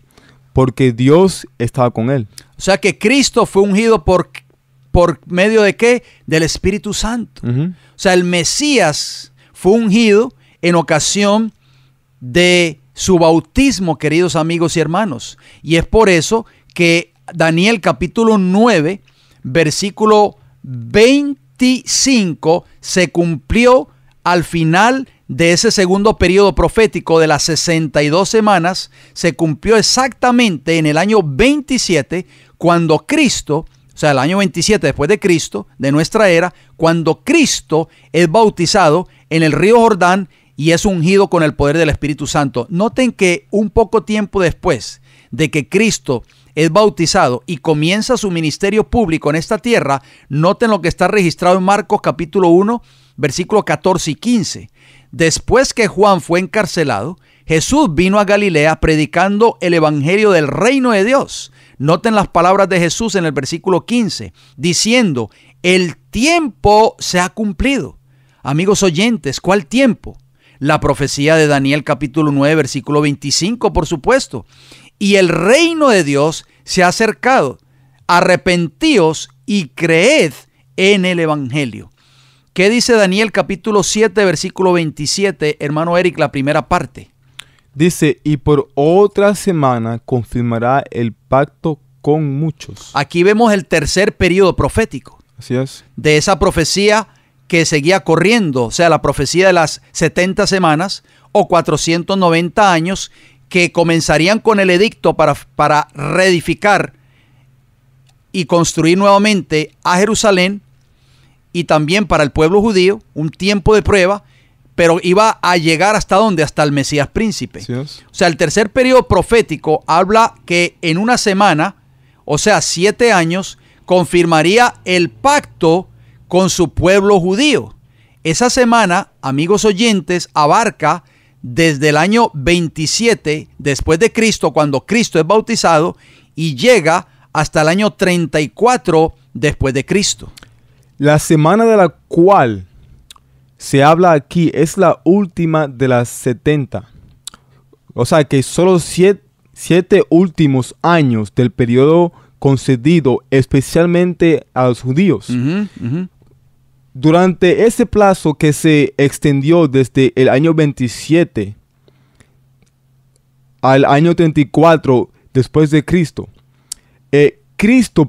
Speaker 2: porque Dios estaba con él.
Speaker 1: O sea que Cristo fue ungido por medio de ¿qué? Del Espíritu Santo. O sea, el Mesías fue ungido en ocasión de su bautismo, queridos amigos y hermanos. Y es por eso que Daniel capítulo 9, versículo 25, se cumplió al final de ese segundo periodo profético de las 62 semanas, se cumplió exactamente en el año 27, cuando Cristo, o sea, el año 27 después de Cristo, de nuestra era, cuando Cristo es bautizado en el río Jordán y es ungido con el poder del Espíritu Santo. Noten que un poco tiempo después de que Cristo es bautizado y comienza su ministerio público en esta tierra, noten lo que está registrado en Marcos capítulo 1, versículos 14 y 15. Después que Juan fue encarcelado, Jesús vino a Galilea predicando el evangelio del reino de Dios. Noten las palabras de Jesús en el versículo 15, diciendo, el tiempo se ha cumplido. Amigos oyentes, ¿cuál tiempo? La profecía de Daniel capítulo 9, versículo 25, por supuesto. Y el reino de Dios se ha acercado. Arrepentíos y creed en el evangelio. ¿Qué dice Daniel capítulo 7, versículo 27, hermano Eric, la primera parte?
Speaker 2: Dice, y por otra semana confirmará el pacto con muchos.
Speaker 1: Aquí vemos el tercer periodo profético.
Speaker 2: Así es.
Speaker 1: De esa profecía que seguía corriendo, o sea, la profecía de las 70 semanas o 490 años que comenzarían con el edicto para reedificar y construir nuevamente a Jerusalén y también para el pueblo judío, un tiempo de prueba, pero iba a llegar ¿hasta dónde? Hasta el Mesías príncipe.
Speaker 2: Así es.
Speaker 1: O sea, el tercer periodo profético habla que en una semana, o sea, 7 años, confirmaría el pacto con su pueblo judío. Esa semana, amigos oyentes, abarca desde el año 27 después de Cristo, cuando Cristo es bautizado, y llega hasta el año 34 después de Cristo.
Speaker 2: La semana de la cual se habla aquí es la última de las 70. O sea que solo 7 últimos años del periodo concedido especialmente a los judíos. Durante ese plazo que se extendió desde el año 27 al año 34 después de Cristo, Cristo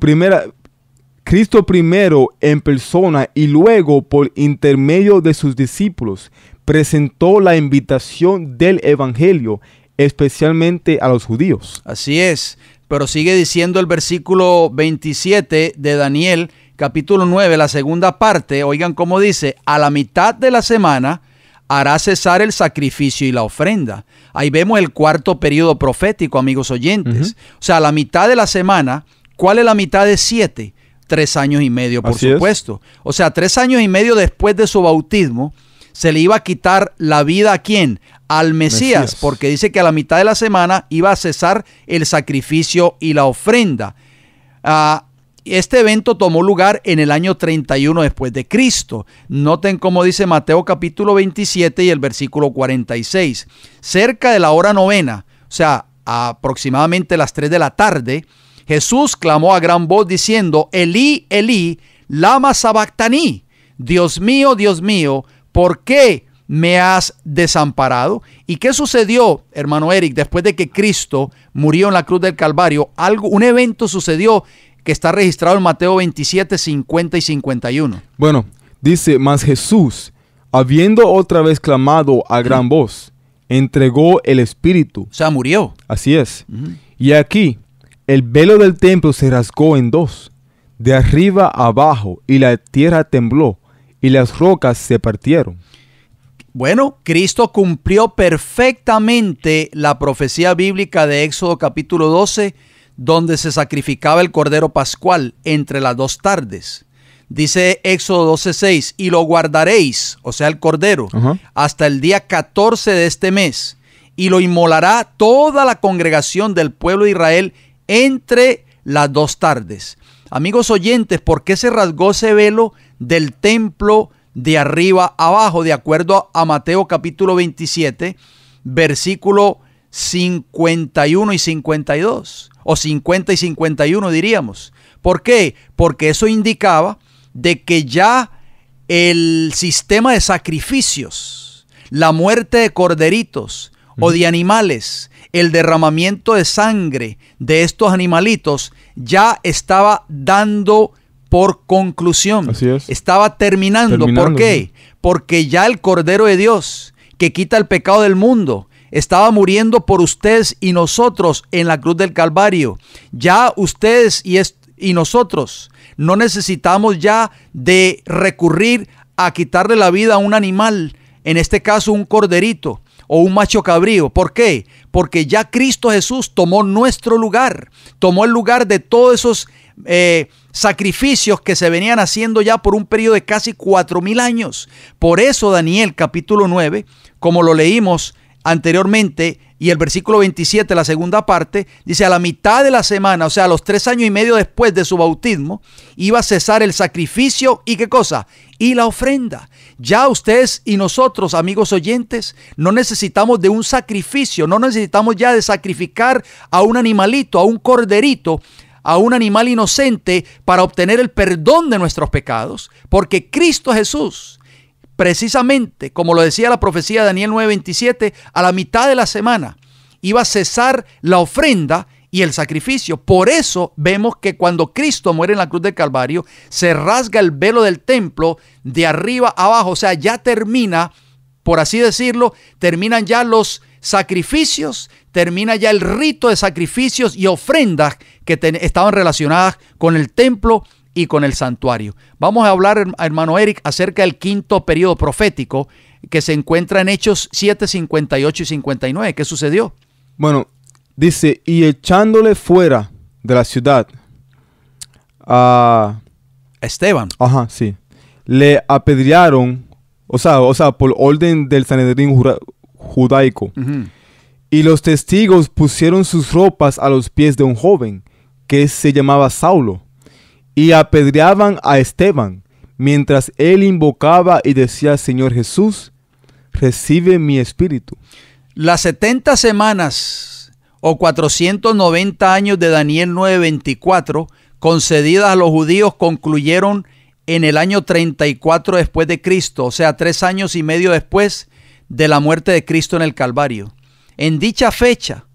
Speaker 2: primero en persona y luego por intermedio de sus discípulos presentó la invitación del evangelio especialmente a los judíos.
Speaker 1: Así es, pero sigue diciendo el versículo 27 de Daniel capítulo 9, la segunda parte. Oigan cómo dice, a la mitad de la semana hará cesar el sacrificio y la ofrenda. Ahí vemos el cuarto periodo profético, amigos oyentes. O sea, a la mitad de la semana, ¿cuál es la mitad de 7? 3 años y medio, por supuesto. O sea, 3 años y medio después de su bautismo, se le iba a quitar la vida ¿a quién? Al Mesías, porque dice que a la mitad de la semana iba a cesar el sacrificio y la ofrenda. Este evento tomó lugar en el año 31 después de Cristo. Noten cómo dice Mateo capítulo 27 y el versículo 46. Cerca de la hora novena, o sea, aproximadamente las 3 de la tarde, Jesús clamó a gran voz diciendo, Elí, Elí, lama sabactaní. Dios mío, ¿por qué me has desamparado? ¿Y qué sucedió, hermano Eric, después de que Cristo murió en la cruz del Calvario? Un evento sucedió que está registrado en Mateo 27, 50 y 51.
Speaker 2: Bueno, dice, mas Jesús, habiendo otra vez clamado a gran voz, entregó el Espíritu.
Speaker 1: O sea, murió.
Speaker 2: Así es. Y aquí, el velo del templo se rasgó en 2, de arriba a abajo, y la tierra tembló, y las rocas se partieron.
Speaker 1: Bueno, Cristo cumplió perfectamente la profecía bíblica de Éxodo capítulo 12, donde se sacrificaba el cordero pascual entre las 2 tardes. Dice Éxodo 12:6, y lo guardaréis, o sea el cordero, hasta el día 14 de este mes, y lo inmolará toda la congregación del pueblo de Israel entre las 2 tardes. Amigos oyentes, ¿por qué se rasgó ese velo del templo de arriba a abajo? De acuerdo a Mateo capítulo 27, versículo 51 y 52, o 50 y 51 diríamos. ¿Por qué? Porque eso indicaba de que ya el sistema de sacrificios, la muerte de corderitos o de animales, el derramamiento de sangre de estos animalitos ya estaba dando por conclusión.
Speaker 2: Así es.
Speaker 1: Estaba terminando. ¿Por qué? Porque ya el Cordero de Dios, que quita el pecado del mundo, estaba muriendo por ustedes y nosotros en la cruz del Calvario. Ya ustedes y nosotros no necesitamos ya de recurrir a quitarle la vida a un animal, en este caso un corderito o un macho cabrío. ¿Por qué? Porque ya Cristo Jesús tomó nuestro lugar, tomó el lugar de todos esos sacrificios que se venían haciendo ya por un periodo de casi 4,000 años. Por eso Daniel capítulo 9, como lo leímos anteriormente, y el versículo 27, la segunda parte, dice: a la mitad de la semana, o sea, a los 3 años y medio después de su bautismo, iba a cesar el sacrificio y ¿qué cosa? Y la ofrenda. Ya ustedes y nosotros, amigos oyentes, no necesitamos de un sacrificio, no necesitamos ya de sacrificar a un animalito, a un corderito, a un animal inocente para obtener el perdón de nuestros pecados, porque Cristo Jesús, precisamente, como lo decía la profecía de Daniel 9:27, a la mitad de la semana iba a cesar la ofrenda y el sacrificio. Por eso vemos que cuando Cristo muere en la cruz del Calvario, se rasga el velo del templo de arriba a abajo. O sea, ya termina, por así decirlo, terminan ya los sacrificios, termina ya el rito de sacrificios y ofrendas que estaban relacionadas con el templo y con el santuario. Vamos a hablar, hermano Eric, acerca del quinto periodo profético que se encuentra en Hechos 7, 58 y 59. ¿Qué sucedió?
Speaker 2: Bueno, dice: y echándole fuera de la ciudad a
Speaker 1: Esteban.
Speaker 2: Ajá, sí. Le apedrearon, o sea, por orden del Sanedrín judaico. Y los testigos pusieron sus ropas a los pies de un joven que se llamaba Saulo, y apedreaban a Esteban, mientras él invocaba y decía: Señor Jesús, recibe mi espíritu.
Speaker 1: Las 70 semanas o 490 años de Daniel 9:24 concedidas a los judíos concluyeron en el año 34 después de Cristo, o sea, 3 años y medio después de la muerte de Cristo en el Calvario. En dicha fecha,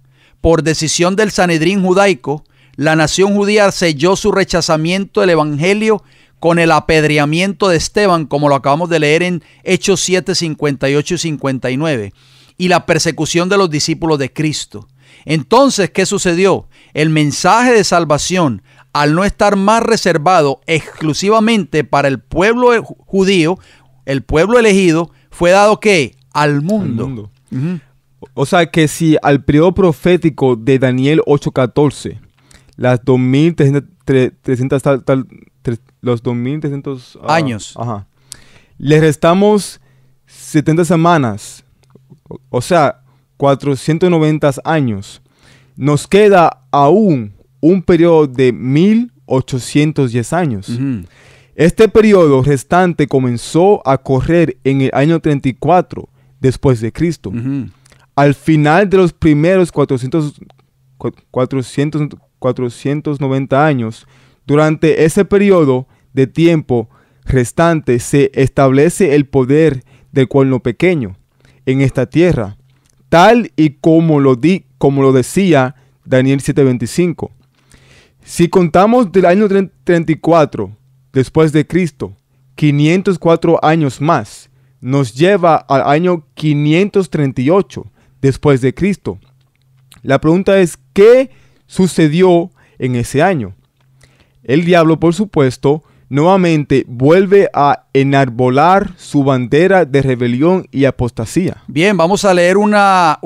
Speaker 1: por decisión del Sanedrín judaico, la nación judía selló su rechazamiento del evangelio con el apedreamiento de Esteban, como lo acabamos de leer en Hechos 7, 58 y 59, y la persecución de los discípulos de Cristo. Entonces, ¿qué sucedió? El mensaje de salvación, al no estar más reservado exclusivamente para el pueblo judío, el pueblo elegido, fue dado ¿qué? Al mundo.
Speaker 2: O sea que si al periodo profético de Daniel 8:14, los 2.300
Speaker 1: años,
Speaker 2: le restamos 70 semanas, o sea, 490 años, nos queda aún un periodo de 1.810 años. Este periodo restante comenzó a correr en el año 34 después de Cristo. Al final de los primeros 490 años, durante ese periodo de tiempo restante se establece el poder del cuerno pequeño en esta tierra, tal y como lo decía Daniel 7:25. Si contamos del año 34 después de Cristo, 504 años más, nos lleva al año 538 después de Cristo. La pregunta es, ¿qué sucedió en ese año? El diablo, por supuesto, nuevamente vuelve a enarbolar su bandera de rebelión y apostasía.
Speaker 1: Bien, vamos a leer una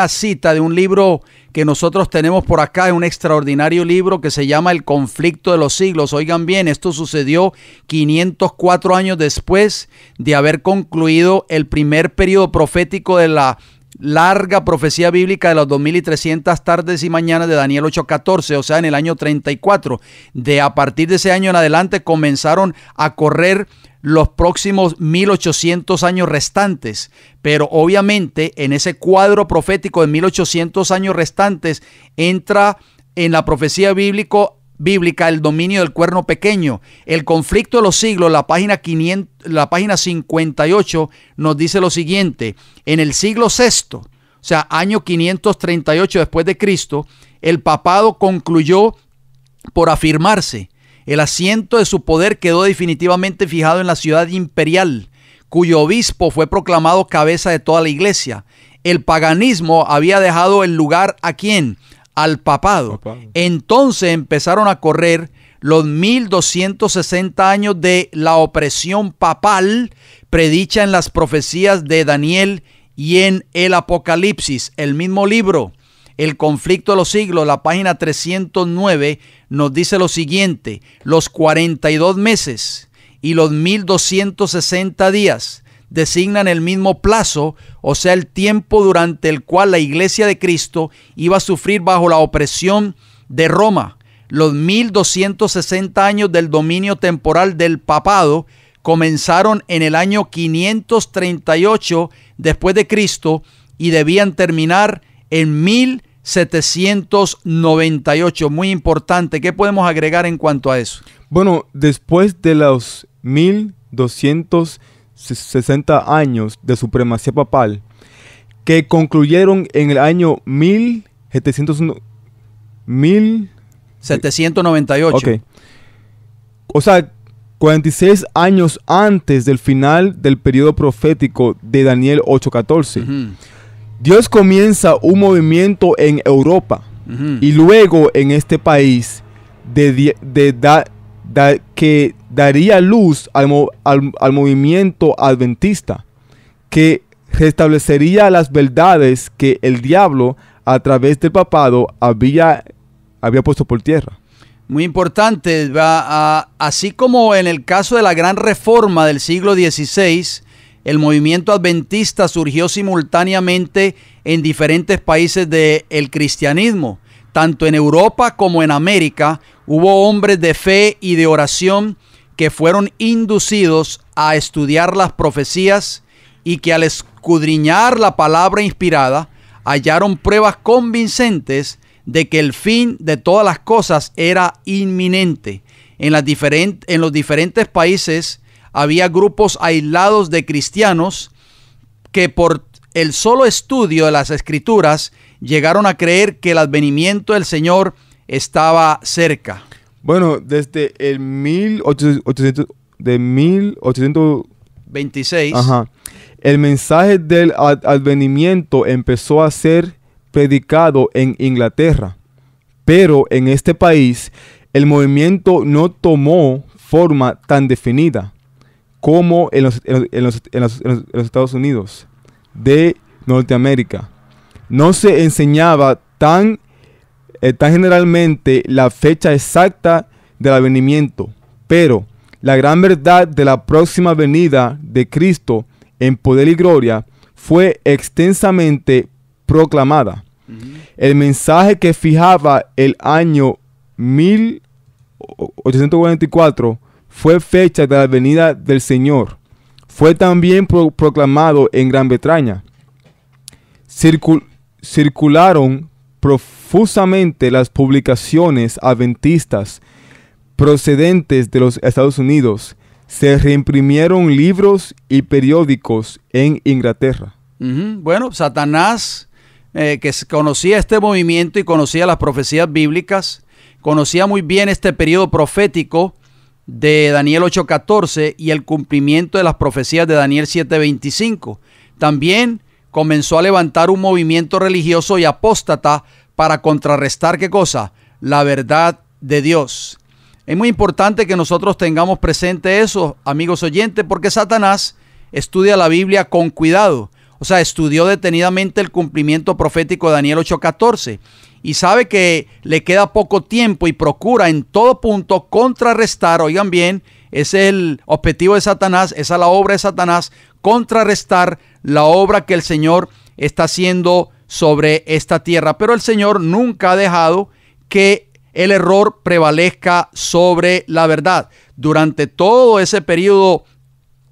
Speaker 1: cita de un libro que nosotros tenemos por acá, es un extraordinario libro que se llama El conflicto de los siglos. Oigan bien, esto sucedió 504 años después de haber concluido el primer periodo profético de la larga profecía bíblica de las 2300 tardes y mañanas de Daniel 8:14, o sea, en el año 34. A partir de ese año en adelante comenzaron a correr los próximos 1800 años restantes, pero obviamente en ese cuadro profético de 1800 años restantes entra en la profecía bíblica el dominio del cuerno pequeño. El conflicto de los siglos, la página 58 nos dice lo siguiente: en el siglo VI, o sea, año 538 después de Cristo, el papado concluyó por afirmarse. El asiento de su poder quedó definitivamente fijado en la ciudad imperial, cuyo obispo fue proclamado cabeza de toda la iglesia. El paganismo había dejado el lugar ¿a quién? Al papado. Entonces empezaron a correr los 1260 años de la opresión papal predicha en las profecías de Daniel y en el Apocalipsis. El mismo libro, El conflicto de los siglos, la página 309, nos dice lo siguiente: los 42 meses y los 1260 días designan el mismo plazo, o sea, el tiempo durante el cual la Iglesia de Cristo iba a sufrir bajo la opresión de Roma. Los 1260 años del dominio temporal del papado comenzaron en el año 538 después de Cristo y debían terminar en 1798. Muy importante. ¿Qué podemos agregar en cuanto a eso?
Speaker 2: Bueno, después de los 1260 años de supremacía papal, que concluyeron en el año
Speaker 1: 1798.
Speaker 2: Ok. O sea, 46 años antes del final del periodo profético de Daniel 8:14. Dios comienza un movimiento en Europa y luego en este país que daría luz al movimiento adventista, que restablecería las verdades que el diablo a través del papado había puesto por tierra.
Speaker 1: Muy importante, así como en el caso de la gran reforma del siglo XVI, el movimiento adventista surgió simultáneamente en diferentes países del cristianismo. Tanto en Europa como en América hubo hombres de fe y de oración que fueron inducidos a estudiar las profecías y que al escudriñar la palabra inspirada hallaron pruebas convincentes de que el fin de todas las cosas era inminente. En los diferentes países había grupos aislados de cristianos que por el solo estudio de las Escrituras llegaron a creer que el advenimiento del Señor estaba cerca.
Speaker 2: Bueno, desde el
Speaker 1: 1826,
Speaker 2: el mensaje del advenimiento empezó a ser predicado en Inglaterra, pero en este país el movimiento no tomó forma tan definida como en los Estados Unidos de Norteamérica. No se enseñaba tan generalmente la fecha exacta del advenimiento, pero la gran verdad de la próxima venida de Cristo en poder y gloria fue extensamente proclamada. El mensaje que fijaba el año 1844 fue fecha de la venida del Señor. Fue también proclamado en Gran Bretaña. Circularon profusamente las publicaciones adventistas procedentes de los Estados Unidos. Se reimprimieron libros y periódicos en Inglaterra.
Speaker 1: Bueno, Satanás, que conocía este movimiento y conocía las profecías bíblicas, conocía muy bien este periodo profético de Daniel 8:14 y el cumplimiento de las profecías de Daniel 7:25. También comenzó a levantar un movimiento religioso y apóstata para contrarrestar, ¿qué cosa? La verdad de Dios. Es muy importante que nosotros tengamos presente eso, amigos oyentes, porque Satanás estudia la Biblia con cuidado. O sea, estudió detenidamente el cumplimiento profético de Daniel 8:14 y sabe que le queda poco tiempo y procura en todo punto contrarrestar, oigan bien, ese es el objetivo de Satanás, esa es la obra de Satanás, contrarrestar la obra que el Señor está haciendo sobre esta tierra. Pero el Señor nunca ha dejado que el error prevalezca sobre la verdad. Durante todo ese periodo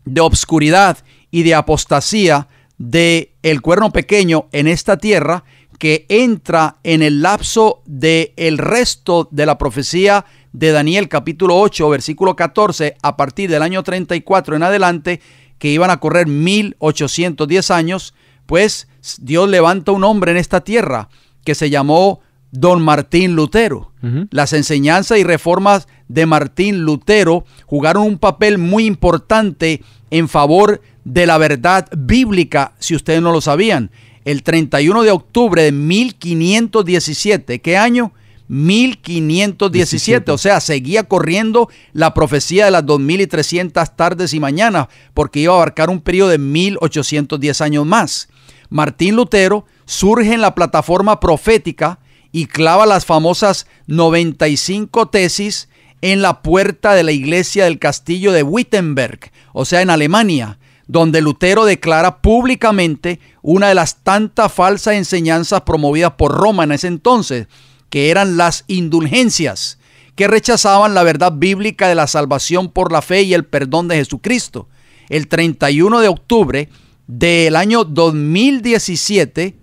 Speaker 1: de obscuridad y de apostasía de el cuerno pequeño en esta tierra, que entra en el lapso del resto de la profecía de Daniel capítulo 8 versículo 14 a partir del año 34 en adelante, que iban a correr 1810 años, pues Dios levanta un hombre en esta tierra que se llamó Don Martín Lutero. Las enseñanzas y reformas de Martín Lutero jugaron un papel muy importante en favor de la verdad bíblica, si ustedes no lo sabían. El 31 de octubre de 1517, ¿qué año? 1517, o sea, seguía corriendo la profecía de las 2300 tardes y mañanas, porque iba a abarcar un periodo de 1810 años más. Martín Lutero surge en la plataforma profética y clava las famosas 95 tesis en la puerta de la iglesia del castillo de Wittenberg, o sea, en Alemania, donde Lutero declara públicamente una de las tantas falsas enseñanzas promovidas por Roma en ese entonces, que eran las indulgencias, que rechazaban la verdad bíblica de la salvación por la fe y el perdón de Jesucristo. El 31 de octubre del año 2017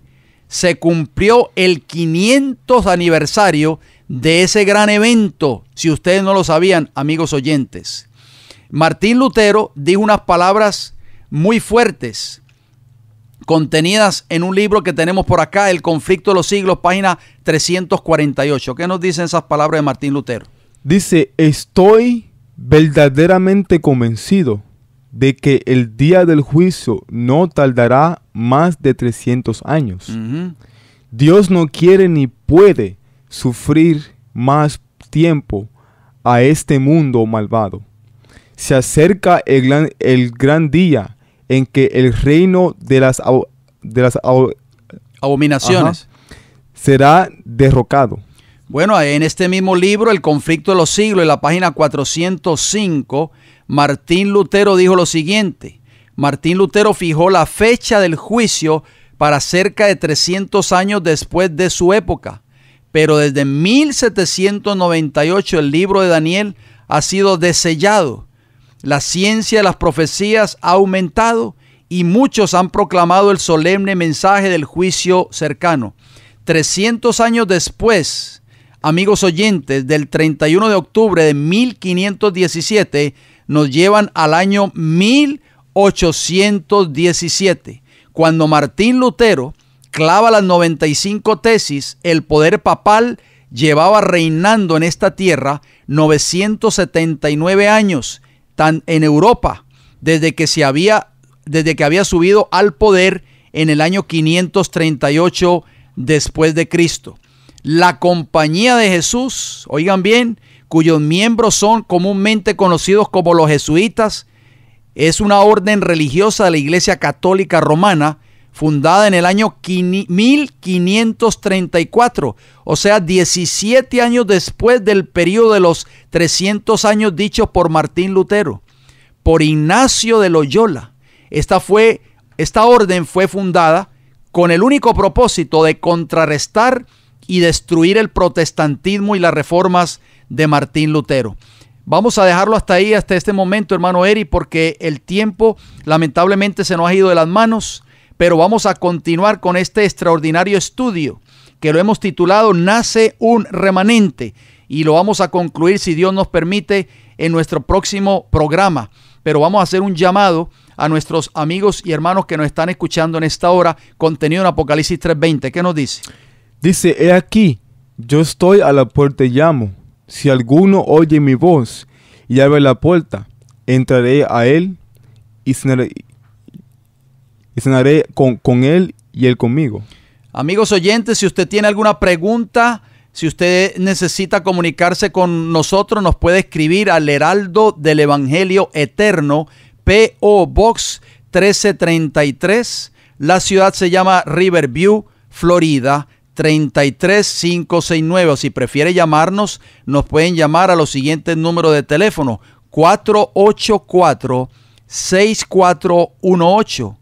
Speaker 1: se cumplió el 500 aniversario de ese gran evento, si ustedes no lo sabían, amigos oyentes. Martín Lutero dijo unas palabras muy fuertes, contenidas en un libro que tenemos por acá, El conflicto de los siglos, página 348. ¿Qué nos dicen esas palabras de Martín Lutero?
Speaker 2: Dice: estoy verdaderamente convencido de que el día del juicio no tardará más de 300 años. Dios no quiere ni puede sufrir más tiempo a este mundo malvado. Se acerca el gran día en que el reino de las
Speaker 1: abominaciones
Speaker 2: será derrocado.
Speaker 1: Bueno, en este mismo libro, El conflicto de los siglos, en la página 405, Martín Lutero dijo lo siguiente. Martín Lutero fijó la fecha del juicio para cerca de 300 años después de su época. Pero desde 1798 el libro de Daniel ha sido desellado. La ciencia de las profecías ha aumentado y muchos han proclamado el solemne mensaje del juicio cercano. 300 años después, amigos oyentes, del 31 de octubre de 1517, nos llevan al año 1817, cuando Martín Lutero clava las 95 tesis. El poder papal llevaba reinando en esta tierra 979 años, en Europa, desde que había subido al poder en el año 538 después de Cristo. La Compañía de Jesús, oigan bien, cuyos miembros son comúnmente conocidos como los jesuitas, es una orden religiosa de la Iglesia Católica Romana, fundada en el año 1534, o sea, 17 años después del periodo de los 300 años dichos por Martín Lutero, por Ignacio de Loyola. Esta orden fue fundada con el único propósito de contrarrestar y destruir el protestantismo y las reformas de Martín Lutero. Vamos a dejarlo hasta ahí, hasta este momento, hermano Eri, porque el tiempo lamentablemente se nos ha ido de las manos, pero vamos a continuar con este extraordinario estudio que lo hemos titulado Nace un remanente, y lo vamos a concluir, si Dios nos permite, en nuestro próximo programa. Pero vamos a hacer un llamado a nuestros amigos y hermanos que nos están escuchando en esta hora, contenido en Apocalipsis 3:20. ¿Qué nos dice?
Speaker 2: Dice: he aquí, yo estoy a la puerta y llamo. Si alguno oye mi voz y abre la puerta, entraré a él y cenaré con él y él conmigo.
Speaker 1: Amigos oyentes, si usted tiene alguna pregunta, si usted necesita comunicarse con nosotros, nos puede escribir al Heraldo del Evangelio Eterno, P.O. Box 1333. La ciudad se llama Riverview, Florida, 33569. O si prefiere llamarnos, nos pueden llamar a los siguientes números de teléfono: 484-6418,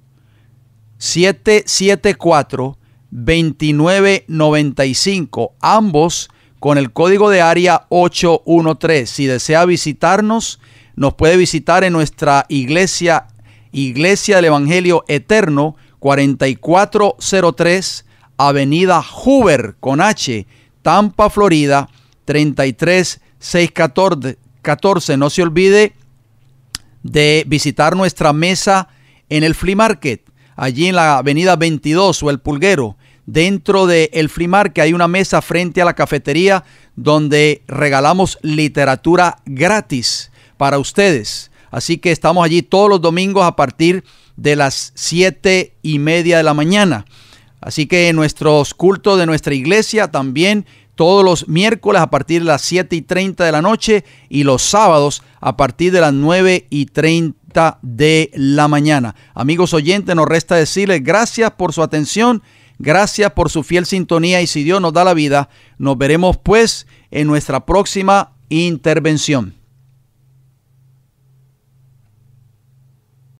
Speaker 1: 774-2995, ambos con el código de área 813. Si desea visitarnos, nos puede visitar en nuestra iglesia del Evangelio Eterno, 4403 Avenida Hoover con H, Tampa, Florida, 33614. No se olvide de visitar nuestra mesa en el Flea Market, allí en la avenida 22 o el Pulguero. Dentro del Flea Market hay una mesa frente a la cafetería donde regalamos literatura gratis para ustedes. Así que estamos allí todos los domingos a partir de las 7:30 de la mañana. Así que en nuestros cultos de nuestra iglesia también todos los miércoles a partir de las 7:30 de la noche y los sábados a partir de las 9:30 de la mañana. Amigos oyentes, nos resta decirles gracias por su atención, gracias por su fiel sintonía, y si Dios nos da la vida, nos veremos pues en nuestra próxima intervención.